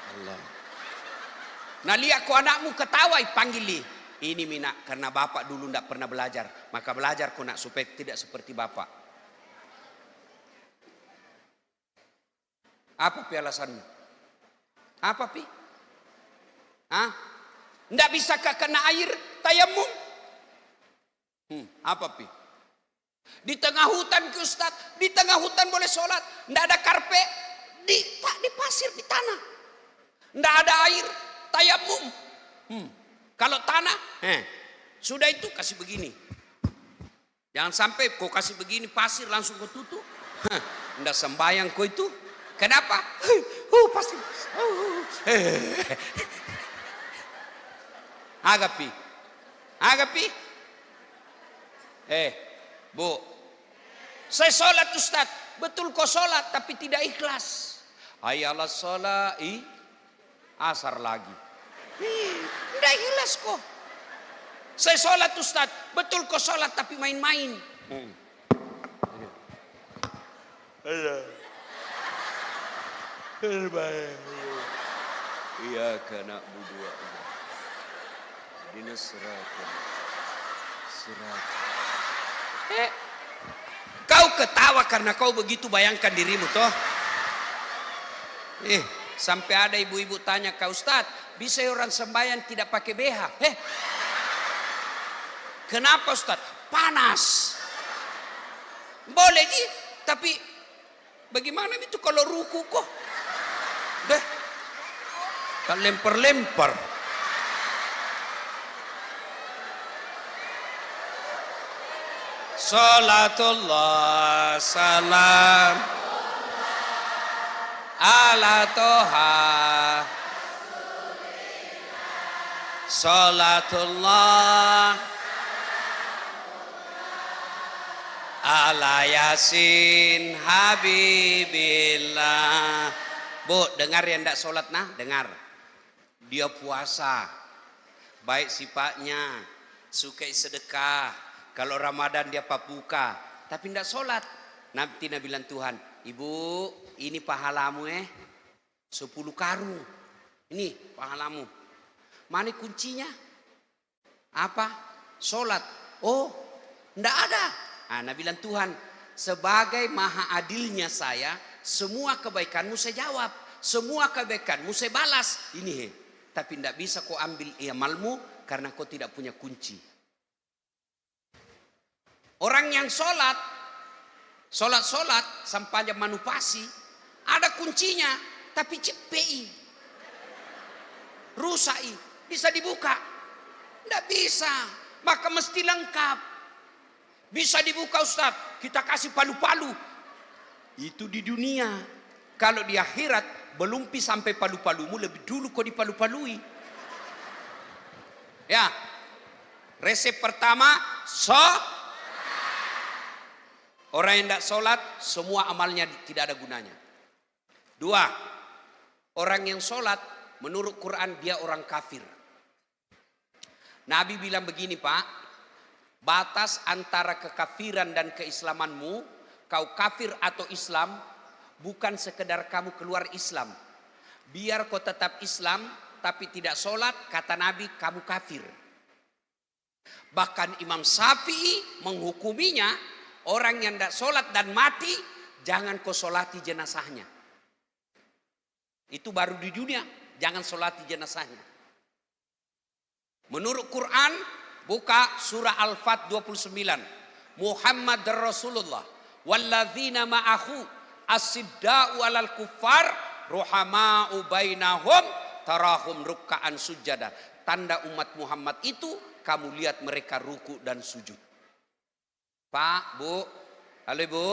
Allah. Nah lihat kau anakmu ketawa, panggil dia. Ini Mina, karena bapak dulu tidak pernah belajar. Maka belajar kau nak supaya tidak seperti bapak. Apa pi alasanmu? Apa pi? Tidak bisa kena air tayamum? Apa pi? Di tengah hutan ke Ustaz, di tengah hutan boleh sholat. Tidak ada karpet, di pasir, di tanah. Tidak ada air tayamum. Kalau tanah, sudah itu kasih begini. Jangan sampai kau kasih begini pasir langsung kau tutup. Nggak sembayang kau itu. Kenapa? Pasir. Agapi. Bu, saya sholat Ustaz. Betul kau sholat tapi tidak ikhlas. Ayalah sholat, asar lagi. Tidak ikhlas kok. Saya sholat Ustaz, betul kok sholat tapi main-main. Iya karena berdua. Dinas seratan. Kau ketawa karena kau begitu bayangkan dirimu toh. Sampai ada ibu-ibu tanya ke Ustaz, bisa orang sembahyang tidak pakai BH? Kenapa Ustaz? Panas. Boleh sih, tapi bagaimana itu kalau ruku kok? Kan lempar-lempar. Salatullah salam ala toha salatullah ala yasin habibillah. Bu, dengar yang tidak sholat dengar. Dia puasa, baik sifatnya, suka sedekah. Kalau Ramadan dia papuka, tapi tidak sholat. Nanti Nabi bilang Tuhan, ibu ini pahalamu 10 karung. Ini pahalamu. Mana kuncinya? Apa? Sholat. Oh, tidak ada. Nabi bilang Tuhan, sebagai maha adilnya saya, semua kebaikanmu saya jawab. Semua kebaikanmu saya balas. Ini tapi tidak bisa kau ambil amalmu karena kau tidak punya kunci. Orang yang sholat sampai manupasi, ada kuncinya, tapi cepei, rusai, bisa dibuka, tidak bisa, maka mesti lengkap. Bisa dibuka Ustaz, kita kasih palu-palu, itu di dunia. Kalau di akhirat belum sampai palu-palumu, lebih dulu kau dipalu-palui. Ya, resep pertama, orang yang tidak sholat, semua amalnya tidak ada gunanya. 2, orang yang sholat, menurut Quran dia orang kafir. Nabi bilang begini Pak, batas antara kekafiran dan keislamanmu, kau kafir atau Islam, bukan sekedar kamu keluar Islam. Biar kau tetap Islam, tapi tidak sholat, kata Nabi kamu kafir. Bahkan Imam Syafi'i menghukuminya, orang yang tidak sholat dan mati, jangan kau sholati jenazahnya. Itu baru di dunia, jangan sholati jenazahnya. Menurut Quran, buka surah Al-Fat 29. Muhammad Rasulullah, walladzina ma'ahu as-sidda'u alal kuffar, ruhama'u bainahum, tarahum rukka'an sujada. Tanda umat Muhammad itu, kamu lihat mereka ruku dan sujud. Pak, Bu, halo Ibu,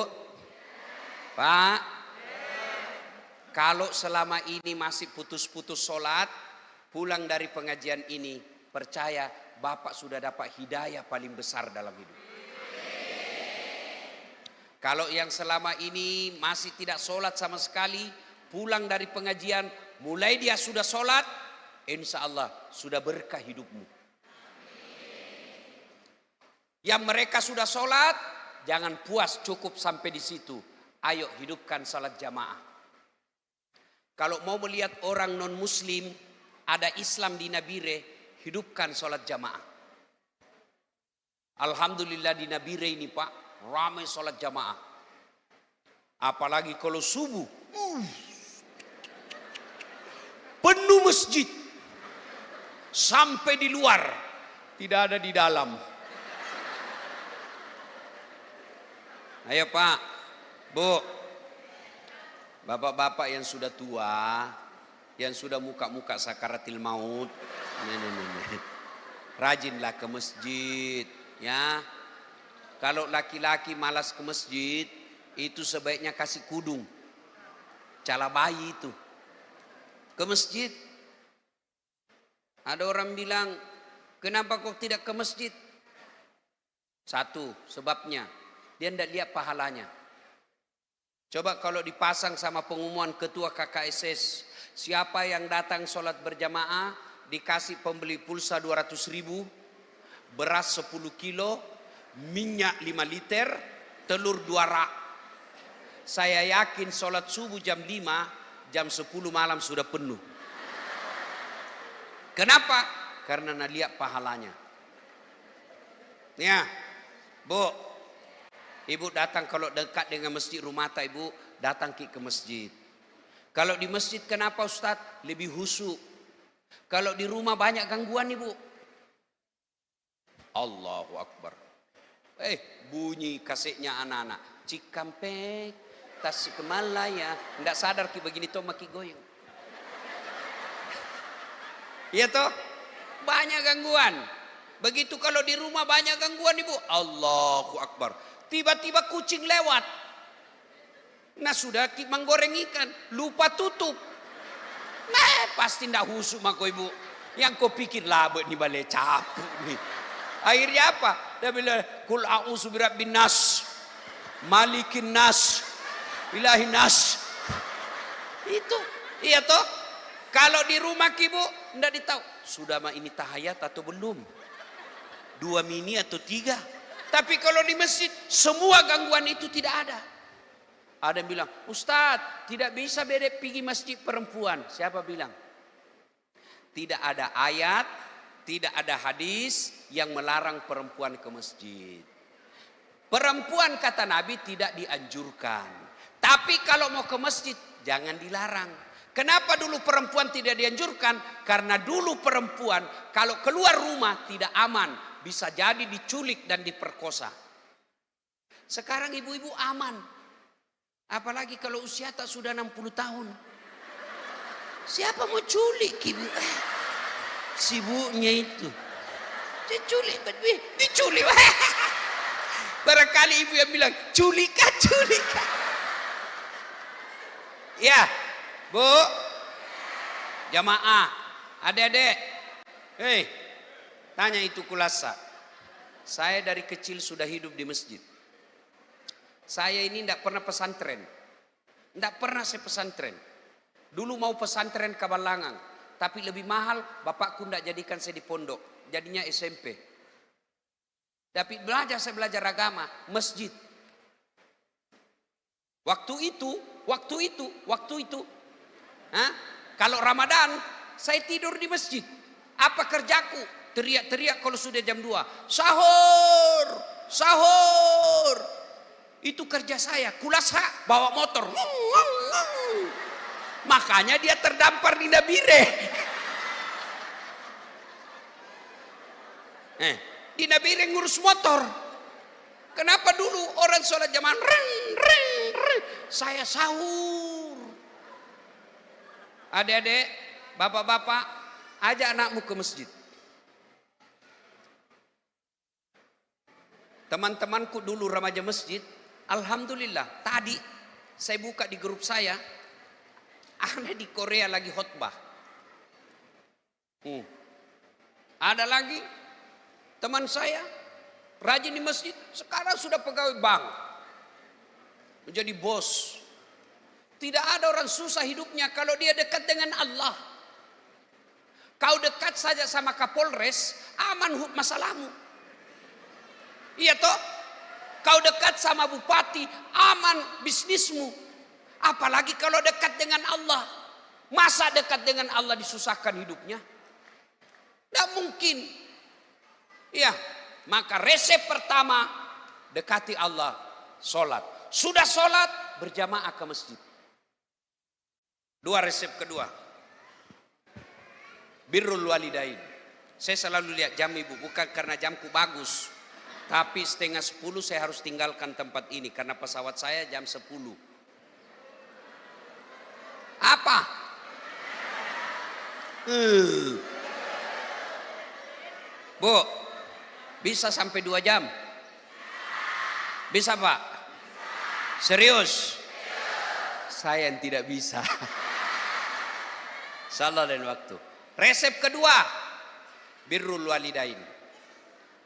Pak, Kalau selama ini masih putus-putus sholat, pulang dari pengajian ini, percaya Bapak sudah dapat hidayah paling besar dalam hidup. Kalau yang selama ini masih tidak sholat sama sekali, pulang dari pengajian, mulai dia sudah sholat, insya Allah sudah berkah hidupmu. Yang mereka sudah sholat, jangan puas cukup sampai di situ. Ayo hidupkan sholat jamaah. Kalau mau melihat orang non muslim, ada Islam di Nabire, hidupkan sholat jamaah. Alhamdulillah di Nabire ini Pak, ramai sholat jamaah. Apalagi kalau subuh, penuh masjid. Sampai di luar, tidak ada di dalam. Ayo Pak, Bu, bapak-bapak yang sudah tua, yang sudah muka-muka sakaratil maut, rajinlah ke masjid, ya. Kalau laki-laki malas ke masjid, itu sebaiknya kasih kudung, cala bayi itu, ke masjid. Ada orang bilang, kenapa kok tidak ke masjid? Satu, sebabnya dia tidak lihat pahalanya. Coba kalau dipasang sama pengumuman ketua KKSS, siapa yang datang sholat berjamaah dikasih pembeli pulsa 200.000, beras 10 kilo, minyak 5 liter, telur 2 rak. Saya yakin sholat subuh jam 5, jam 10 malam sudah penuh. Kenapa? Karena nak lihat pahalanya. Ya, Bu, ibu datang kalau dekat dengan masjid Rumata, ibu datang ke masjid. Kalau di masjid kenapa Ustadz? Lebih khusyuk. Kalau di rumah banyak gangguan ibu. Allahu Akbar. Bunyi kasetnya anak-anak. Cikampek, Tasikmalaya. Nggak sadar ki begini toh maki goyang. Iya toh? Banyak gangguan. Begitu kalau di rumah banyak gangguan ibu. Allahu Akbar. Tiba-tiba kucing lewat. Nah sudah menggoreng ikan, lupa tutup. Nah pasti ndak husuk mako ibu. Yang kau pikir labet nih balai capu nih. Akhirnya apa? Dia bilang, kul a'udzu birabbin nas, malikin nas, ilahin nas. Itu, iya toh? Kalau di rumah ibu ndak ditahu. Sudah mah ini tahayat atau belum? 2 mini atau 3? Tapi kalau di masjid, semua gangguan itu tidak ada. Ada yang bilang, Ustadz, tidak bisa beda pergi masjid perempuan. Siapa bilang? Tidak ada ayat, tidak ada hadis yang melarang perempuan ke masjid. Perempuan kata Nabi tidak dianjurkan. Tapi kalau mau ke masjid, jangan dilarang. Kenapa dulu perempuan tidak dianjurkan? Karena dulu perempuan kalau keluar rumah tidak aman. Bisa jadi diculik dan diperkosa. Sekarang ibu-ibu aman. Apalagi kalau usia tak sudah 60 tahun. Siapa mau culik ibu? Sibuknya itu. Diculik. Barangkali ibu yang bilang, culikan. Ya, Bu. Jamaah. Adik-adik. Hei. Tanya itu kulasa. Saya dari kecil sudah hidup di masjid. Saya ini tidak pernah pesantren. Tidak pernah saya pesantren. Dulu mau pesantren Kabalangang. Tapi lebih mahal, bapakku tidak jadikan saya di pondok. Jadinya SMP. Tapi saya belajar agama, masjid. Waktu itu. Kalau Ramadan, saya tidur di masjid. Apa kerjaku? Teriak-teriak kalau sudah jam 2. Sahur. Itu kerja saya. Kulasa bawa motor. Makanya dia terdampar di Nabire. Di Nabire ngurus motor. Kenapa dulu orang sholat jamaah saya sahur. Adik-adik, bapak-bapak, ajak anakmu ke masjid. Teman-temanku dulu remaja masjid, alhamdulillah, tadi saya buka di grup saya, Ana di Korea lagi khotbah. Ada lagi teman saya rajin di masjid, sekarang sudah pegawai bank, menjadi bos. Tidak ada orang susah hidupnya kalau dia dekat dengan Allah. Kau dekat saja sama Kapolres, aman masalahmu. Iya toh? Kau dekat sama bupati, aman bisnismu. Apalagi kalau dekat dengan Allah. Masa dekat dengan Allah disusahkan hidupnya? Tidak mungkin. Iya, maka resep pertama, dekati Allah, sholat. Sudah sholat, berjamaah ke masjid. Dua resep kedua, birrul walidain. Saya selalu lihat jam ibu, bukan karena jamku bagus, tapi 9:30 saya harus tinggalkan tempat ini karena pesawat saya jam 10. Apa? Bu, bisa sampai 2 jam? Bisa Pak? Serius? Saya yang tidak bisa. Salah dan waktu. Resep kedua, birrul walidain.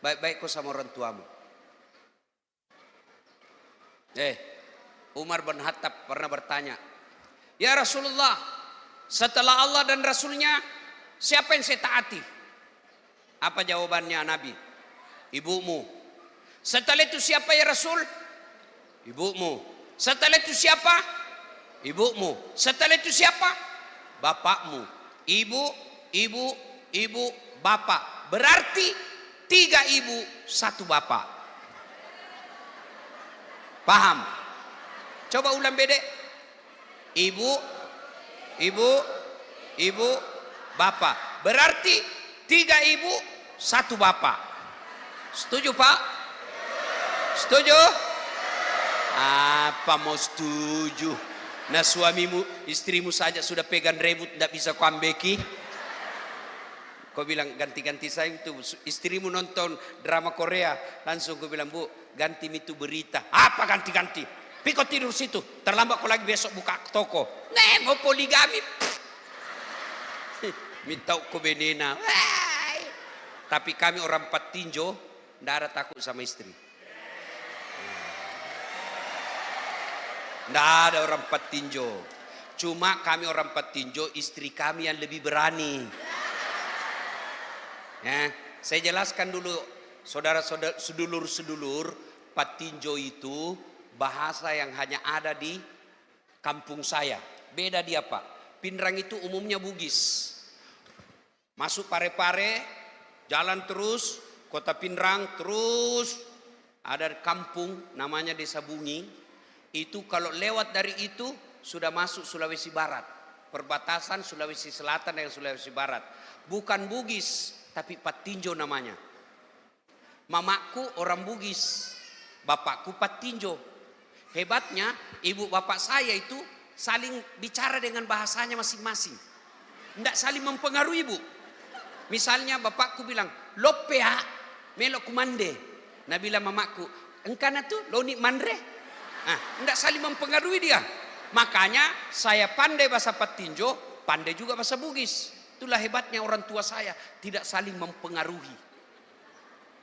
Baik-baik kau sama orang tuamu. Umar bin Khattab pernah bertanya, ya Rasulullah, setelah Allah dan Rasulnya, siapa yang saya taati? Apa jawabannya Nabi? Ibumu. Setelah itu siapa ya Rasul? Ibumu. Setelah itu siapa? Ibumu. Setelah itu siapa? Bapakmu. Ibu, bapak. Berarti 3 ibu, 1 bapak. Paham? Coba ulang beda. Ibu, bapak. Berarti 3 ibu, 1 bapak. Setuju Pak? Setuju? Apa mau setuju? Nah suamimu, istrimu saja sudah pegang remote, tidak bisa kau ambeki. Kau bilang ganti-ganti saya itu, istrimu nonton drama Korea, langsung kau bilang, bu ganti itu berita. Apa ganti-ganti? Piko tidur situ, terlambat kau lagi besok buka toko. Mau poligami. Minta kau benena. Tapi kami orang Patinjo, tidak ada takut sama istri. Tidak ada orang Patinjo. Cuma kami orang Patinjo, istri kami yang lebih berani. Ya, saya jelaskan dulu, saudara-saudara, sedulur-sedulur, Patinjo itu bahasa yang hanya ada di kampung saya. Beda dia Pak. Pindrang itu umumnya Bugis. Masuk Pare-Pare, jalan terus, kota Pindrang terus. Ada kampung namanya Desa Bungi. Itu kalau lewat dari itu sudah masuk Sulawesi Barat. Perbatasan Sulawesi Selatan dengan Sulawesi Barat. Bukan Bugis, tapi Patinjo namanya. Mamaku orang Bugis, bapakku Patinjo. Hebatnya ibu bapak saya itu saling bicara dengan bahasanya masing-masing. Tidak saling mempengaruhi Bu. Misalnya bapakku bilang, lopea melok kumande. Nah bilang mamaku, engkana tuh loni mandre. Tidak saling mempengaruhi dia. Makanya saya pandai bahasa Patinjo, pandai juga bahasa Bugis. Itulah hebatnya orang tua saya, tidak saling mempengaruhi.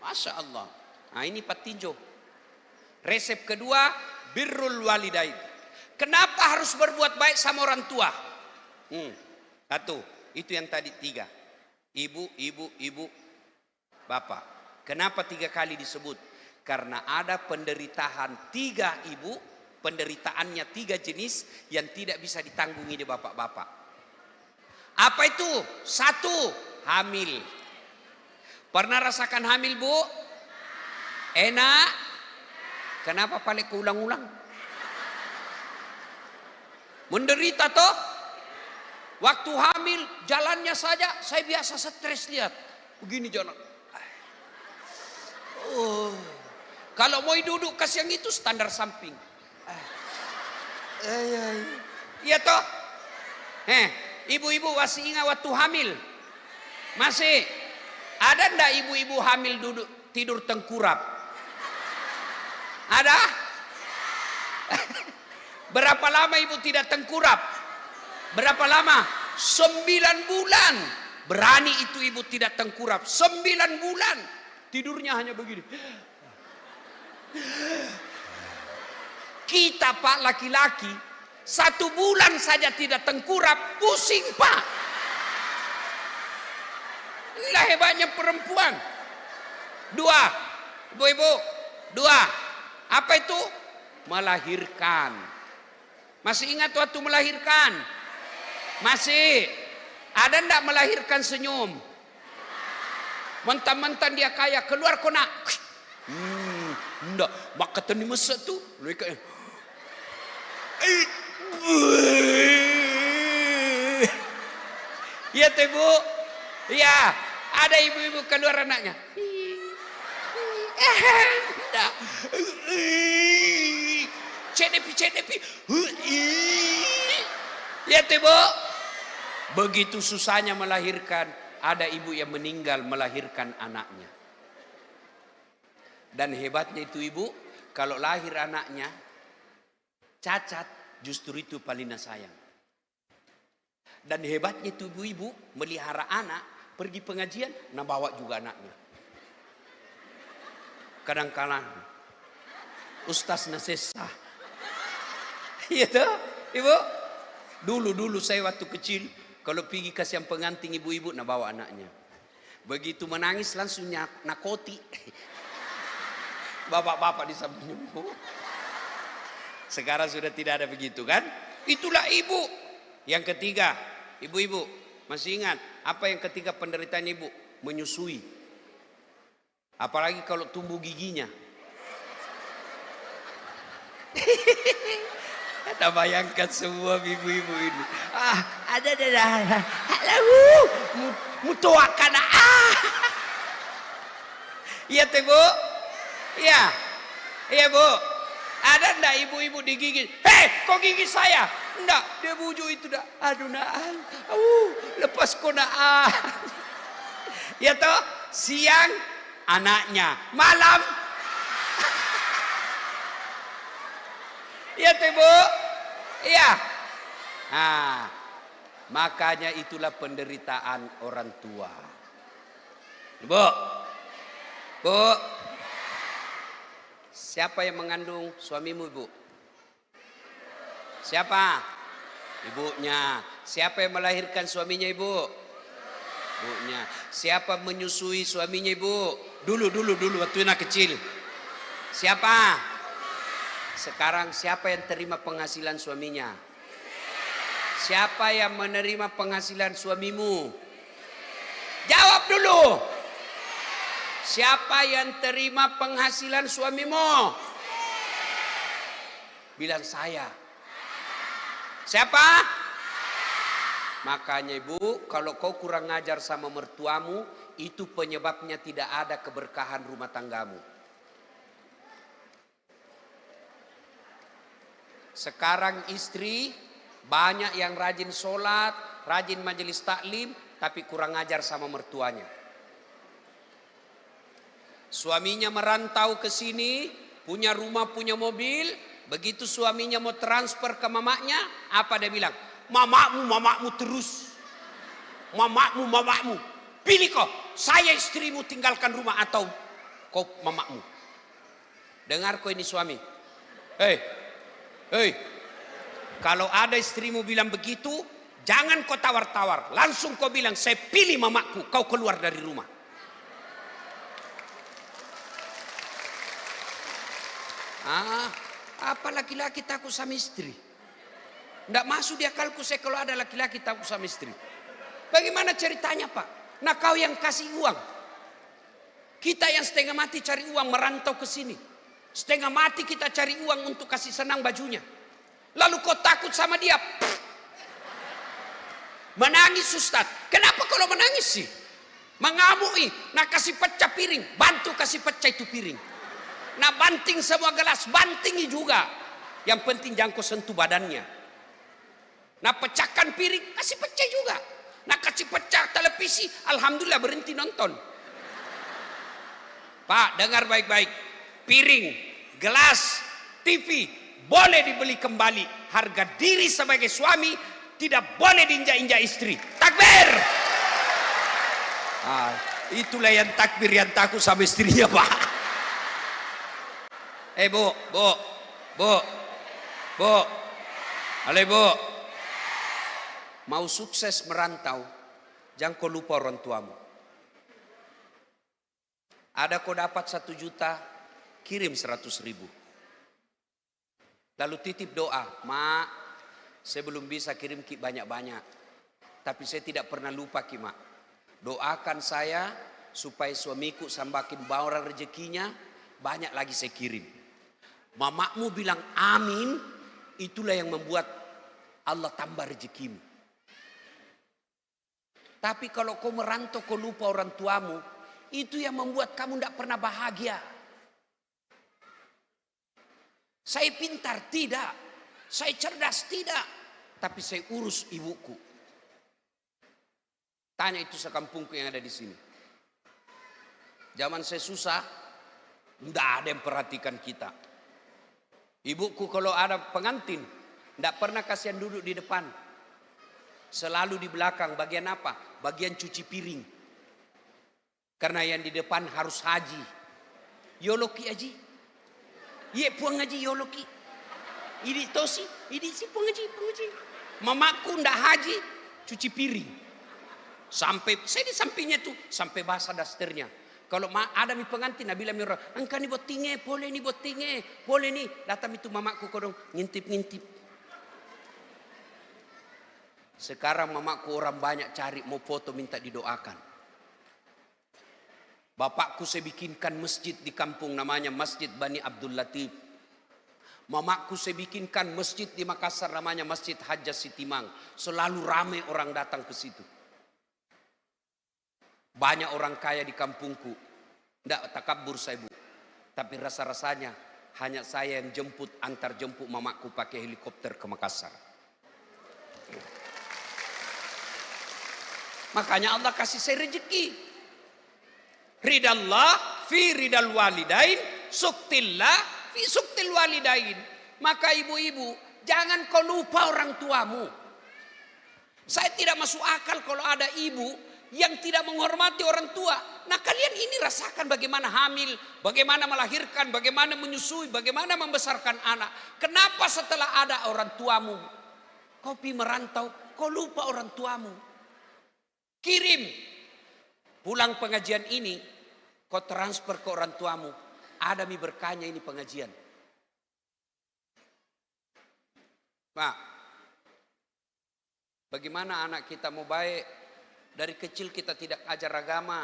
Masya Allah. Nah ini Patinjo. Resep kedua, birrul walidain. Kenapa harus berbuat baik sama orang tua? Satu, itu yang tadi 3. Ibu, bapak. Kenapa 3 kali disebut? Karena ada penderitaan 3 ibu, penderitaannya 3 jenis yang tidak bisa ditanggungi di bapak-bapak. Apa itu? 1, hamil. Pernah rasakan hamil Bu? Enak? Kenapa paling keulang-ulang? Menderita toh? Waktu hamil jalannya saja saya biasa stres lihat. Begini jalan. Kalau mau duduk kasih yang itu standar samping. Iya toh? Ibu-ibu masih ingat waktu hamil? Masih? Ada ndak ibu-ibu hamil duduk tidur tengkurap? Ada? Berapa lama ibu tidak tengkurap? Berapa lama? 9 bulan. Berani itu ibu tidak tengkurap. 9 bulan. Tidurnya hanya begini. Kita Pak laki-laki 1 bulan saja tidak tengkurap, pusing Pak. Inilah hebatnya perempuan. 2, ibu-ibu, 2. Apa itu? Melahirkan. Masih ingat waktu melahirkan? Masih. Ada ndak melahirkan senyum? Mentang-mentang dia kaya, keluar kau nak. Ndak, mak kata ni mesek tu. Ya tu ibu. Ya, ada ibu-ibu keluar anaknya. Ndak. CDP. Ya tu ibu. Begitu susahnya melahirkan, ada ibu yang meninggal melahirkan anaknya. Dan hebatnya itu ibu, kalau lahir anaknya cacat, justru itu paling sayang. Dan hebatnya itu ibu-ibu melihara anak, pergi pengajian, nah bawa juga anaknya. Kadang-kadang Ustaz Nasesa. Iya tuh, ibu. Dulu saya waktu kecil, kalau pergi kasih yang pengantin ibu-ibu, nah bawa anaknya. Begitu menangis langsung nakoti. Bapak-bapak di samping ibu. Sekarang sudah tidak ada begitu kan? Itulah ibu. Yang ketiga, ibu-ibu masih ingat apa yang ketiga penderitaan ibu? Menyusui. Apalagi kalau tumbuh giginya. Kita bayangkan semua ibu-ibu ini. Ada. Halo, mutuakan. Iya tuh bu. Iya bu. Ada ndak ibu-ibu digigit? Hei, kok gigit saya? Ndak, dia bujuk itu dah. Aduh nak. Lepas kau nak. Ya toh, siang anaknya, malam. Ya tuh bu. Iya. Makanya itulah penderitaan orang tua. Bu. Siapa yang mengandung suamimu, ibu? Siapa? Ibunya. Siapa yang melahirkan suaminya, ibu? Ibunya. Siapa menyusui suaminya, ibu? Dulu waktu anak kecil. Siapa? Sekarang siapa yang terima penghasilan suaminya? Siapa yang menerima penghasilan suamimu? Jawab dulu. Siapa yang terima penghasilan suamimu? Bilang saya. Siapa? Makanya ibu, kalau kau kurang ngajar sama mertuamu, itu penyebabnya tidak ada keberkahan rumah tanggamu. Sekarang istri banyak yang rajin sholat, rajin majelis taklim, tapi kurang ngajar sama mertuanya. Suaminya merantau ke sini, punya rumah, punya mobil. Begitu suaminya mau transfer ke mamaknya, apa dia bilang? Mamakmu terus. Mamakmu. Pilih kau, saya istrimu tinggalkan rumah atau kau mamakmu. Dengar kau ini suami. Hei. Kalau ada istrimu bilang begitu, jangan kau tawar-tawar. Langsung kau bilang, saya pilih mamakku, kau keluar dari rumah. Apa laki-laki takut sama istri? Tidak masuk di akalku saya kalau ada laki-laki takut sama istri. Bagaimana ceritanya Pak? Nah kau yang kasih uang. Kita yang setengah mati cari uang merantau ke sini. Setengah mati kita cari uang untuk kasih senang bajunya. Lalu kau takut sama dia. Menangis Ustaz. Kenapa kalau menangis sih? Mengamui. Nah kasih pecah piring. Bantu kasih pecah itu piring. Nah banting semua gelas, bantingi juga. Yang penting jangan kau sentuh badannya. Nah pecahkan piring, kasih pecah juga. Nah kasih pecah televisi, alhamdulillah berhenti nonton. Pak dengar baik-baik. Piring, gelas, TV boleh dibeli kembali. Harga diri sebagai suami tidak boleh diinjak-injak istri. Takbir. Itulah yang takbir yang takut sama istrinya, Pak. Bu. Halo Bu. Mau sukses merantau, jangan kau lupa orang tuamu. Ada kau dapat 1 juta, kirim 100.000. Lalu titip doa, Mak, saya belum bisa kirim Ki banyak-banyak. Tapi saya tidak pernah lupa Ki, Mak. Doakan saya supaya suamiku semakin banyak rezekinya, banyak lagi saya kirim. Mamakmu bilang amin, itulah yang membuat Allah tambah rezekimu. Tapi kalau kau merantau, kau lupa orang tuamu, itu yang membuat kamu tidak pernah bahagia. Saya pintar tidak, saya cerdas tidak, tapi saya urus ibuku. Tanya itu sekampungku yang ada di sini. Zaman saya susah, tidak ada yang perhatikan kita. Ibuku kalau ada pengantin, tidak pernah kasihan duduk di depan. Selalu di belakang. Bagian apa? Bagian cuci piring. Karena yang di depan harus haji. Yoloki haji. Ye puang haji yoloki. Ini tosi, ini si puang haji. Mamaku ndak haji, cuci piring. Sampai saya di sampingnya tuh sampai basah dasternya. Kalau ada mi pengantin, Nabi bilang orang, engkau ni buat tinge, boleh ni buat tinge, boleh ni. Datang itu mamaku kodong ngintip. Sekarang mamaku orang banyak cari mau foto minta didoakan. Bapakku saya bikinkan masjid di kampung namanya Masjid Bani Abdul Latif. Mamaku saya bikinkan masjid di Makassar namanya Masjid Hajjah Sitimang. Selalu ramai orang datang ke situ. Banyak orang kaya di kampungku. Tidak takabur saya, Bu. Tapi rasa-rasanya hanya saya yang antar jemput mamaku pakai helikopter ke Makassar. Makanya Allah kasih saya rezeki. Ridallah fi ridal walidain, suktillah fi suktil walidain. Maka ibu-ibu, jangan kau lupa orang tuamu. Saya tidak masuk akal kalau ada ibu yang tidak menghormati orang tua. Nah, kalian ini rasakan bagaimana hamil, bagaimana melahirkan, bagaimana menyusui, bagaimana membesarkan anak. Kenapa setelah ada orang tuamu, kau pergi merantau, kau lupa orang tuamu? Kirim pulang pengajian ini, kau transfer ke orang tuamu. Ada mi berkahnya ini pengajian. Pak, bagaimana anak kita mau baik? Dari kecil kita tidak ajar agama.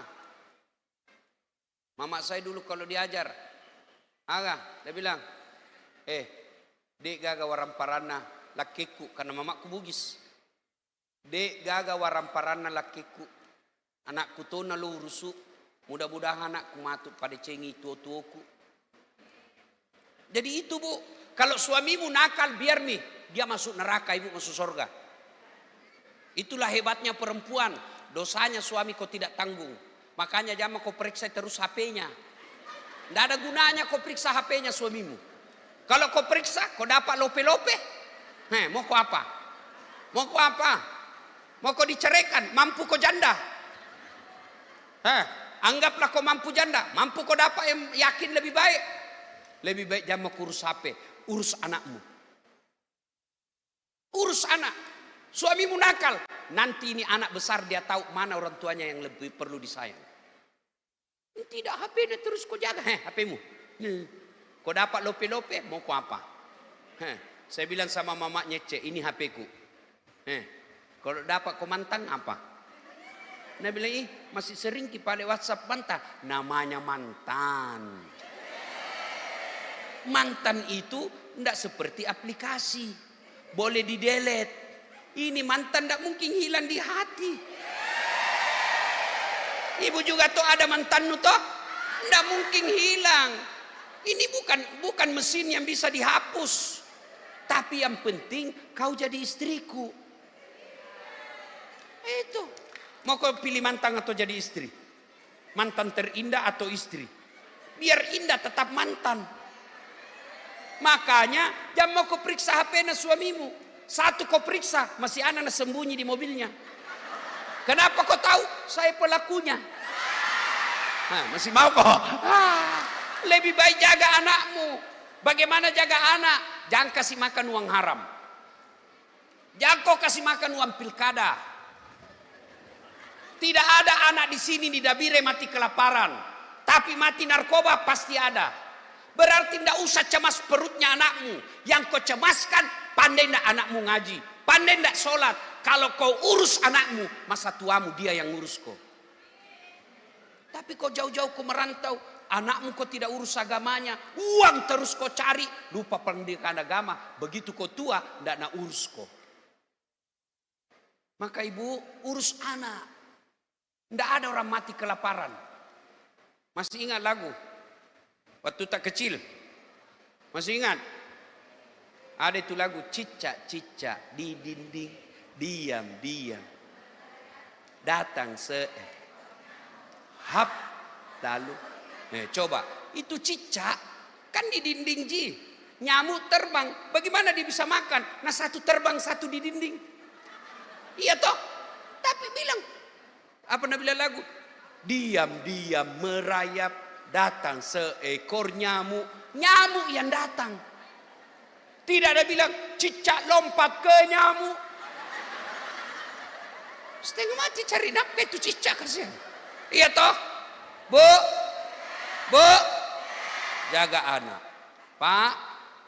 Mama saya dulu kalau diajar, dia bilang, dek gaga waramparana lakiku, karena mamaku Bugis. Dek gaga waramparana lakiku, anakku tuh nalu rusu, mudah-mudahan anakku matut pada cengi tua-tuaku. Jadi itu, Bu, kalau suamimu nakal biar nih, dia masuk neraka, ibu masuk surga. Itulah hebatnya perempuan. Dosanya suami kau tidak tanggung. Makanya jangan kau periksa terus HP-nya. Tidak ada gunanya kau periksa HP-nya suamimu. Kalau kau periksa, kau dapat lope-lope. Mau kau apa? Mau kau apa? Mau kau diceraikan? Mampu kau janda? Anggaplah kau mampu janda. Mampu kau dapat yang yakin lebih baik. Lebih baik jangan kau urus HP. Urus anakmu. Urus anak. Suamimu nakal, nanti ini anak besar dia tahu mana orang tuanya yang lebih perlu disayang. Tidak, HP dia terus kau jaga, HP-mu. Kau dapat lope-lope, mau kau apa? Saya bilang sama mamanya, ini HP-ku. Kalau dapat kau mantan apa? Nah bilang, masih sering kita pada WhatsApp mantan. Namanya mantan. Mantan itu tidak seperti aplikasi, boleh di-delete. Ini mantan tidak mungkin hilang di hati. Ibu juga tuh ada mantanmu toh, tidak mungkin hilang. Ini bukan mesin yang bisa dihapus. Tapi yang penting kau jadi istriku. Itu. Mau kau pilih mantan atau jadi istri? Mantan terindah atau istri? Biar indah tetap mantan. Makanya jangan mau kau periksa HP-nya suamimu. Satu kau periksa, masih anak sembunyi di mobilnya. Kenapa kau tahu? Saya pelakunya. Masih mau kok? Lebih baik jaga anakmu. Bagaimana jaga anak? Jangan kasih makan uang haram. Jangan kau kasih makan uang pilkada. Tidak ada anak di sini di Dabire mati kelaparan. Tapi mati narkoba pasti ada. Berarti tidak usah cemas perutnya anakmu. Yang kau cemaskan, pandai tidak anakmu ngaji. Pandai tidak sholat. Kalau kau urus anakmu, masa tuamu dia yang ngurus kau. Tapi kau jauh-jauh kau merantau. Anakmu kau tidak urus agamanya. Uang terus kau cari. Lupa pendidikan agama. Begitu kau tua, tidak nak urus kau. Maka ibu urus anak. Tidak ada orang mati kelaparan. Masih ingat lagu? Waktu tak kecil. Masih ingat? Ada itu lagu. Cicak-cicak di dinding. Diam-diam. Datang hap. Lalu. Coba. Itu cicak. Kan di dinding ji. Nyamuk terbang. Bagaimana dia bisa makan? Nah satu terbang, satu di dinding. Iya toh? Tapi bilang. Apa nak bilang lagu? Diam-diam merayap. Datang seekor nyamuk. Nyamuk yang datang. Tidak ada bilang cicak lompat ke nyamuk. Setengah mati cari nafkah itu cicak kasihan. Iya toh? Bu, jaga anak. Pak,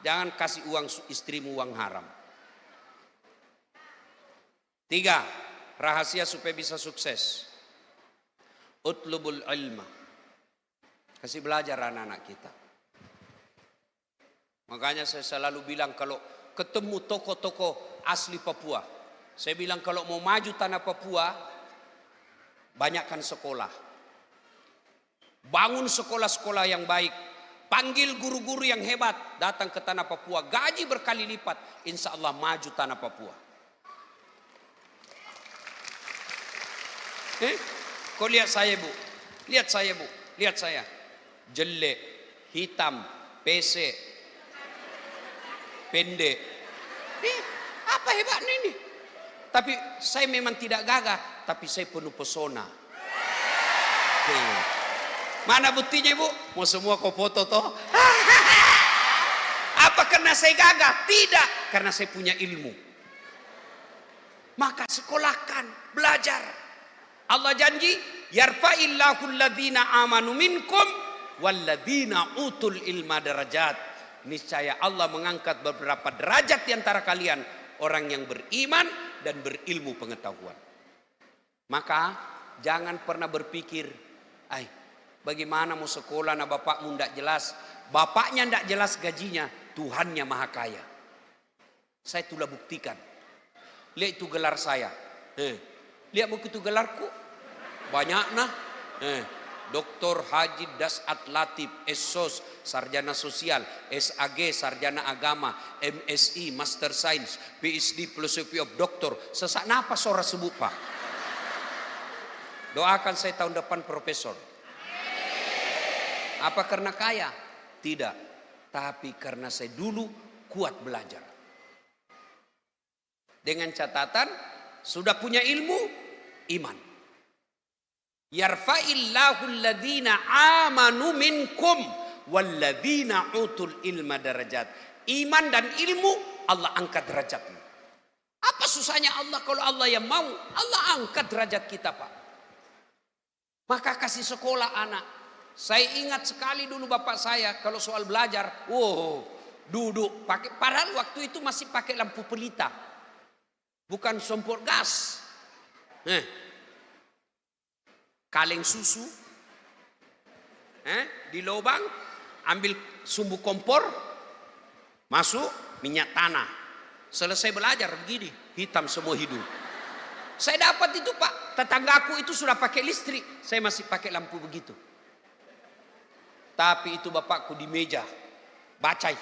jangan kasih uang istrimu uang haram. 3, rahasia supaya bisa sukses. Utlubul ilma. Kasih belajar anak-anak kita. Makanya saya selalu bilang kalau ketemu tokoh-tokoh asli Papua. Saya bilang kalau mau maju tanah Papua, banyakkan sekolah. Bangun sekolah-sekolah yang baik. Panggil guru-guru yang hebat datang ke tanah Papua. Gaji berkali lipat. Insya Allah maju tanah Papua. Kau lihat saya bu. Lihat saya bu. Lihat saya. Jelek, hitam, pesek, pendek. Apa hebatnya ini? Tapi saya memang tidak gagah. Tapi saya penuh pesona. Mana buktinya bu? Mau semua kau foto toh? Apa karena saya gagah? Tidak. Karena saya punya ilmu. Maka sekolahkan, belajar. Allah janji, yarfa'illahu alladhina amanu minkum walladhina utul ilma darajat. Niscaya Allah mengangkat beberapa derajat di antara kalian, orang yang beriman dan berilmu pengetahuan. Maka jangan pernah berpikir, bagaimana mau sekolah nah bapakmu tidak jelas. Bapaknya tidak jelas gajinya, Tuhannya maha kaya. Saya telah buktikan. Lihat itu gelar saya. Lihat begitu gelarku. Banyak nah. Doktor Haji Dasat Latif, SSOS, Sarjana Sosial, SAG, Sarjana Agama, MSI, Master Science, PhD, Philosophy of Doctor. Sesak napas orang sebut pak. Doakan saya tahun depan profesor. Apa karena kaya? Tidak. Tapi karena saya dulu kuat belajar. Dengan catatan, sudah punya ilmu, iman. Yarfa'illahu alladhina amanu minkum walladhina utul ilma darajat. Iman dan ilmu Allah angkat derajatmu. Apa susahnya Allah kalau Allah yang mau? Allah angkat derajat kita pak. Maka kasih sekolah anak. Saya ingat sekali dulu bapak saya kalau soal belajar, duduk pakai, padahal waktu itu masih pakai lampu pelita, bukan kompor gas. Kaleng susu, di lubang, ambil sumbu kompor, masuk minyak tanah. Selesai belajar begini, hitam semua hidung. Saya dapat itu pak, tetanggaku itu sudah pakai listrik, saya masih pakai lampu begitu. Tapi itu bapakku di meja, bacai.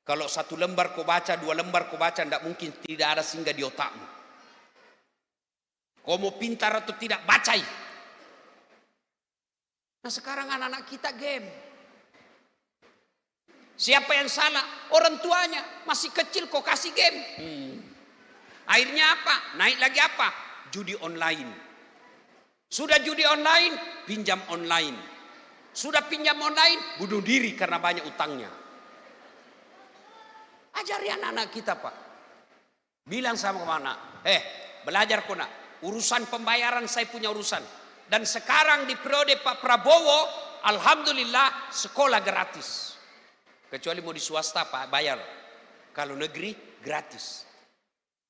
Kalau 1 lembar kau baca, 2 lembar kau baca, tidak mungkin tidak ada singgah di otakmu. Kau mau pintar atau tidak, bacai. Nah sekarang anak-anak kita game. Siapa yang salah? Orang tuanya. Masih kecil kok kasih game. Akhirnya apa? Naik lagi apa? Judi online. Sudah judi online, pinjam online. Sudah pinjam online, bunuh diri karena banyak utangnya. Ajari anak-anak kita, Pak. Bilang sama anak, belajar kok nak. Urusan pembayaran saya punya urusan. Dan sekarang di periode Pak Prabowo, alhamdulillah sekolah gratis. Kecuali mau di swasta Pak bayar. Kalau negeri gratis.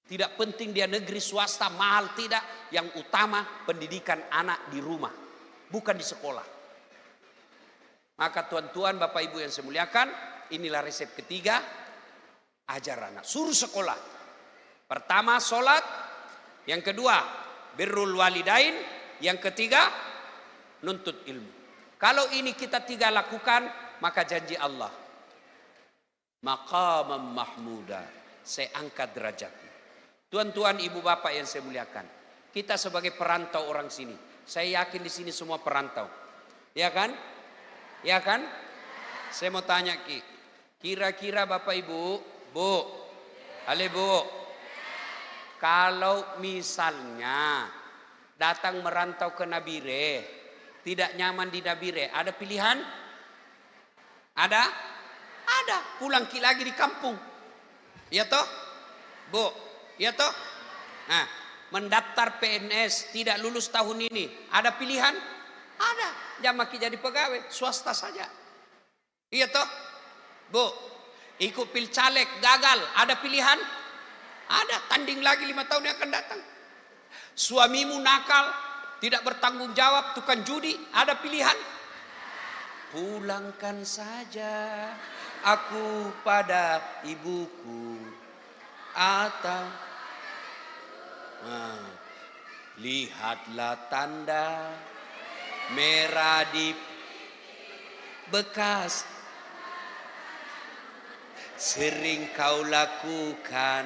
Tidak penting dia negeri swasta mahal tidak. Yang utama pendidikan anak di rumah. Bukan di sekolah. Maka tuan-tuan Bapak Ibu yang saya muliakan. Inilah resep ketiga. Ajar anak. Suruh sekolah. Pertama sholat. Yang kedua birrul walidain. Yang ketiga nuntut ilmu. Kalau ini kita tiga lakukan. Maka janji Allah. Maqamam mahmuda. Saya angkat derajatnya. Tuan-tuan, ibu bapak yang saya muliakan, kita sebagai perantau orang sini, saya yakin di sini semua perantau, ya kan? Ya kan? Saya mau tanya kira-kira bapak ibu, bu, kalau misalnya datang merantau ke Nabire, tidak nyaman di Nabire, ada pilihan? Ada? Ada. Pulang lagi di kampung, ya toh, bu? Ya toh? Nah, mendaftar PNS tidak lulus tahun ini, ada pilihan? Ada. Jamaki jadi pegawai swasta saja. Iya toh? Bu, ikut pilcaleg gagal, ada pilihan? Ada. Tanding lagi 5 tahun yang akan datang. Suamimu nakal, tidak bertanggung jawab, tukang judi, ada pilihan? Pulangkan saja aku pada ibuku. Atau lihatlah tanda merah di bekas sering kau lakukan.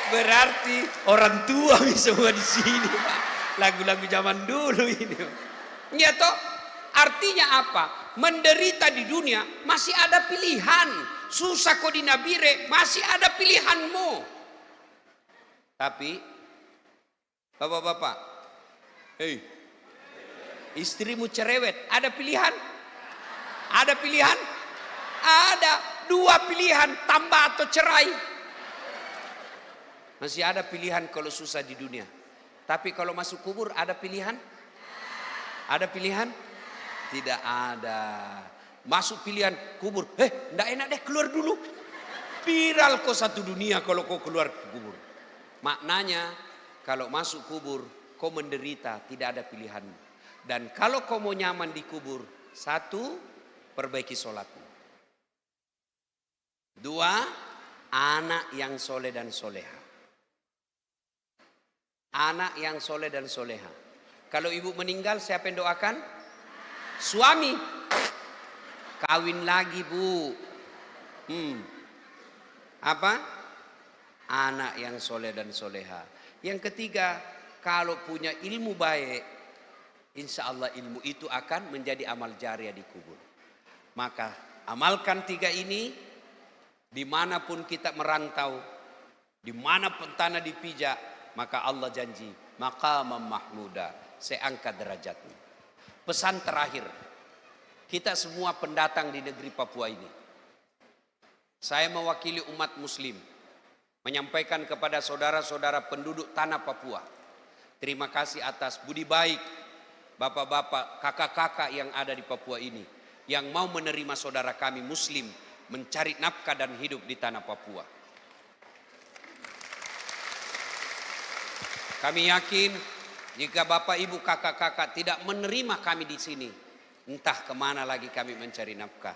Berarti orang tua semua di sini, Pak. Lagu-lagu zaman dulu ini. Ya toh? Artinya apa? Menderita di dunia masih ada pilihan. Susah kok di Nabire masih ada pilihanmu. Tapi bapak-bapak, istrimu cerewet, ada pilihan? Ada pilihan? Ada. 2 pilihan, tambah atau cerai. Masih ada pilihan kalau susah di dunia. Tapi kalau masuk kubur ada pilihan? Ada pilihan? Tidak ada. Masuk pilihan kubur. Enggak enak deh, keluar dulu. Viral kok satu dunia kalau kau keluar kubur. Maknanya kalau masuk kubur kau menderita, tidak ada pilihan. Dan kalau kau mau nyaman di kubur, 1, perbaiki sholatmu. 2, anak yang soleh dan soleha. Anak yang soleh dan soleha. Kalau ibu meninggal, siapa yang doakan? Suami. Kawin lagi, bu. Apa? Anak yang soleh dan soleha. Yang ketiga, kalau punya ilmu baik, insya Allah ilmu itu akan menjadi amal jariah di kubur. Maka amalkan 3 ini, dimanapun kita merantau, dimanapun tanah dipijak, maka Allah janji, maqamam mahmuda, saya angkat derajatmu. Pesan terakhir, kita semua pendatang di negeri Papua ini. Saya mewakili umat muslim, menyampaikan kepada saudara-saudara penduduk tanah Papua. Terima kasih atas budi baik bapak-bapak, kakak-kakak yang ada di Papua ini. Yang mau menerima saudara kami muslim, mencari nafkah dan hidup di tanah Papua. Kami yakin jika bapak ibu kakak-kakak tidak menerima kami di sini, entah kemana lagi kami mencari nafkah.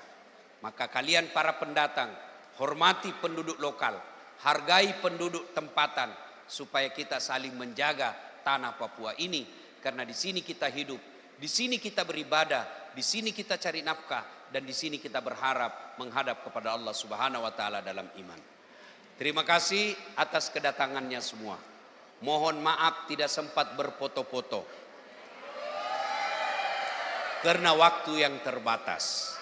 Maka kalian para pendatang, hormati penduduk lokal, hargai penduduk tempatan, supaya kita saling menjaga tanah Papua ini. Karena di sini kita hidup, di sini kita beribadah, di sini kita cari nafkah, dan di sini kita berharap menghadap kepada Allah Subhanahu wa taala dalam iman. Terima kasih atas kedatangannya semua. Mohon maaf tidak sempat berfoto-foto karena waktu yang terbatas.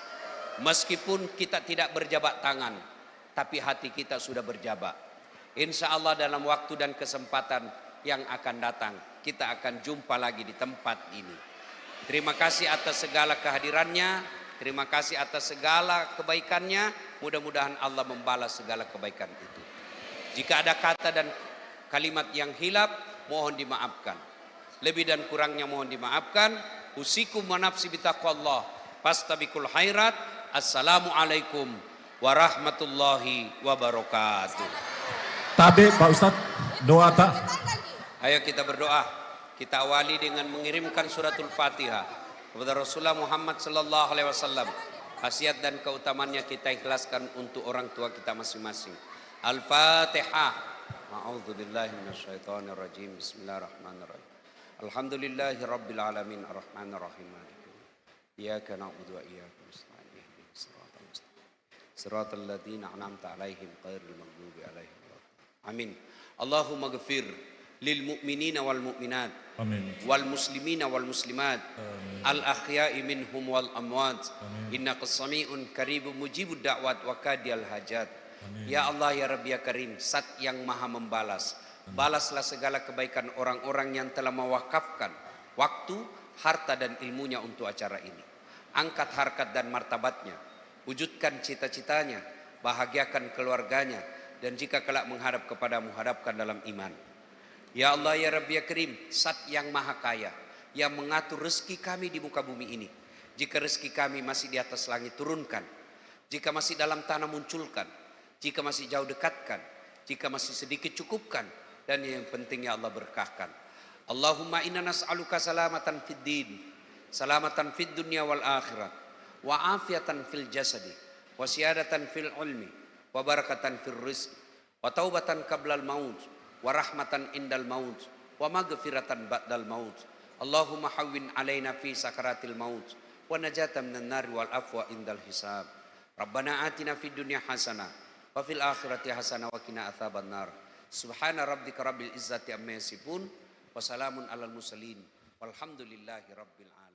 Meskipun kita tidak berjabat tangan, tapi hati kita sudah berjabat. Insya Allah dalam waktu dan kesempatan yang akan datang, kita akan jumpa lagi di tempat ini. Terima kasih atas segala kehadirannya, terima kasih atas segala kebaikannya. Mudah-mudahan Allah membalas segala kebaikan itu. Jika ada kata dan kalimat yang hilaf, mohon dimaafkan. Lebih dan kurangnya mohon dimaafkan. Usikum wa nafsi bitaqwallah. Fastabiqul khairat. Assalamualaikum warahmatullahi wabarakatuh. Tabe Pak Ustadz, doa tak? Ayo kita berdoa. Kita awali dengan mengirimkan suratul Fatihah kepada Rasulullah Muhammad sallallahu alaihi wasallam. Khasiat dan keutamannya kita ikhlaskan untuk orang tua kita masing-masing. Al-Fatihah. A'udzu billahi minasyaitonir rajim. Bismillahirrahmanirrahim. Alhamdulillahi rabbil alamin arrahmanir rahim. Iyyaka na'budu wa iyyaka nasta'in. Ihdinas siratal mustaqim. Siratal ladzina an'amta 'alaihim ghairil maghdubi 'alaihim waladdallin. Amin. Allahumma ighfir lil mu'minina wal mu'minat. Amin. Wal muslimina wal muslimat. Al ahya'i minhum wal amwat. Innaka sami'un qaribun mujibud da'wat wa kadiyal hajat. Ya Allah ya Rabbi ya Karim, Zat yang maha membalas. Balaslah segala kebaikan orang-orang yang telah mewakafkan waktu, harta dan ilmunya untuk acara ini. Angkat harkat dan martabatnya, wujudkan cita-citanya, bahagiakan keluarganya, dan jika kelak menghadap kepadamu, hadapkan dalam iman. Ya Allah ya Rabbi ya Karim, Zat yang maha kaya, yang mengatur rezeki kami di muka bumi ini. Jika rezeki kami masih di atas langit, turunkan. Jika masih dalam tanah, munculkan. Jika masih jauh, dekatkan. Jika masih sedikit, cukupkan. Dan yang penting ya Allah, berkahkan. Allahumma inna nas'aluka salamatan fid din, salamatan fid dunya wal akhirat, wa afiatan fil jasadi, wa siyadatan fil ilmi, wa barakatan fil rizq, wa taubatan qablal maut, wa rahmatan indal maut, wa maghfiratan ba'dal maut. Allahumma hawwin alaina fi sakaratil maut, wa najatan minan nar wal afwa indal hisab. Rabbana atina fid dunya hasanah wa fil akhirati hasanah wa qina adzabannar. Subhana rabbika rabbil izzati amma yasifun wa salamun alal mursalin walhamdulillahi rabbil alamin.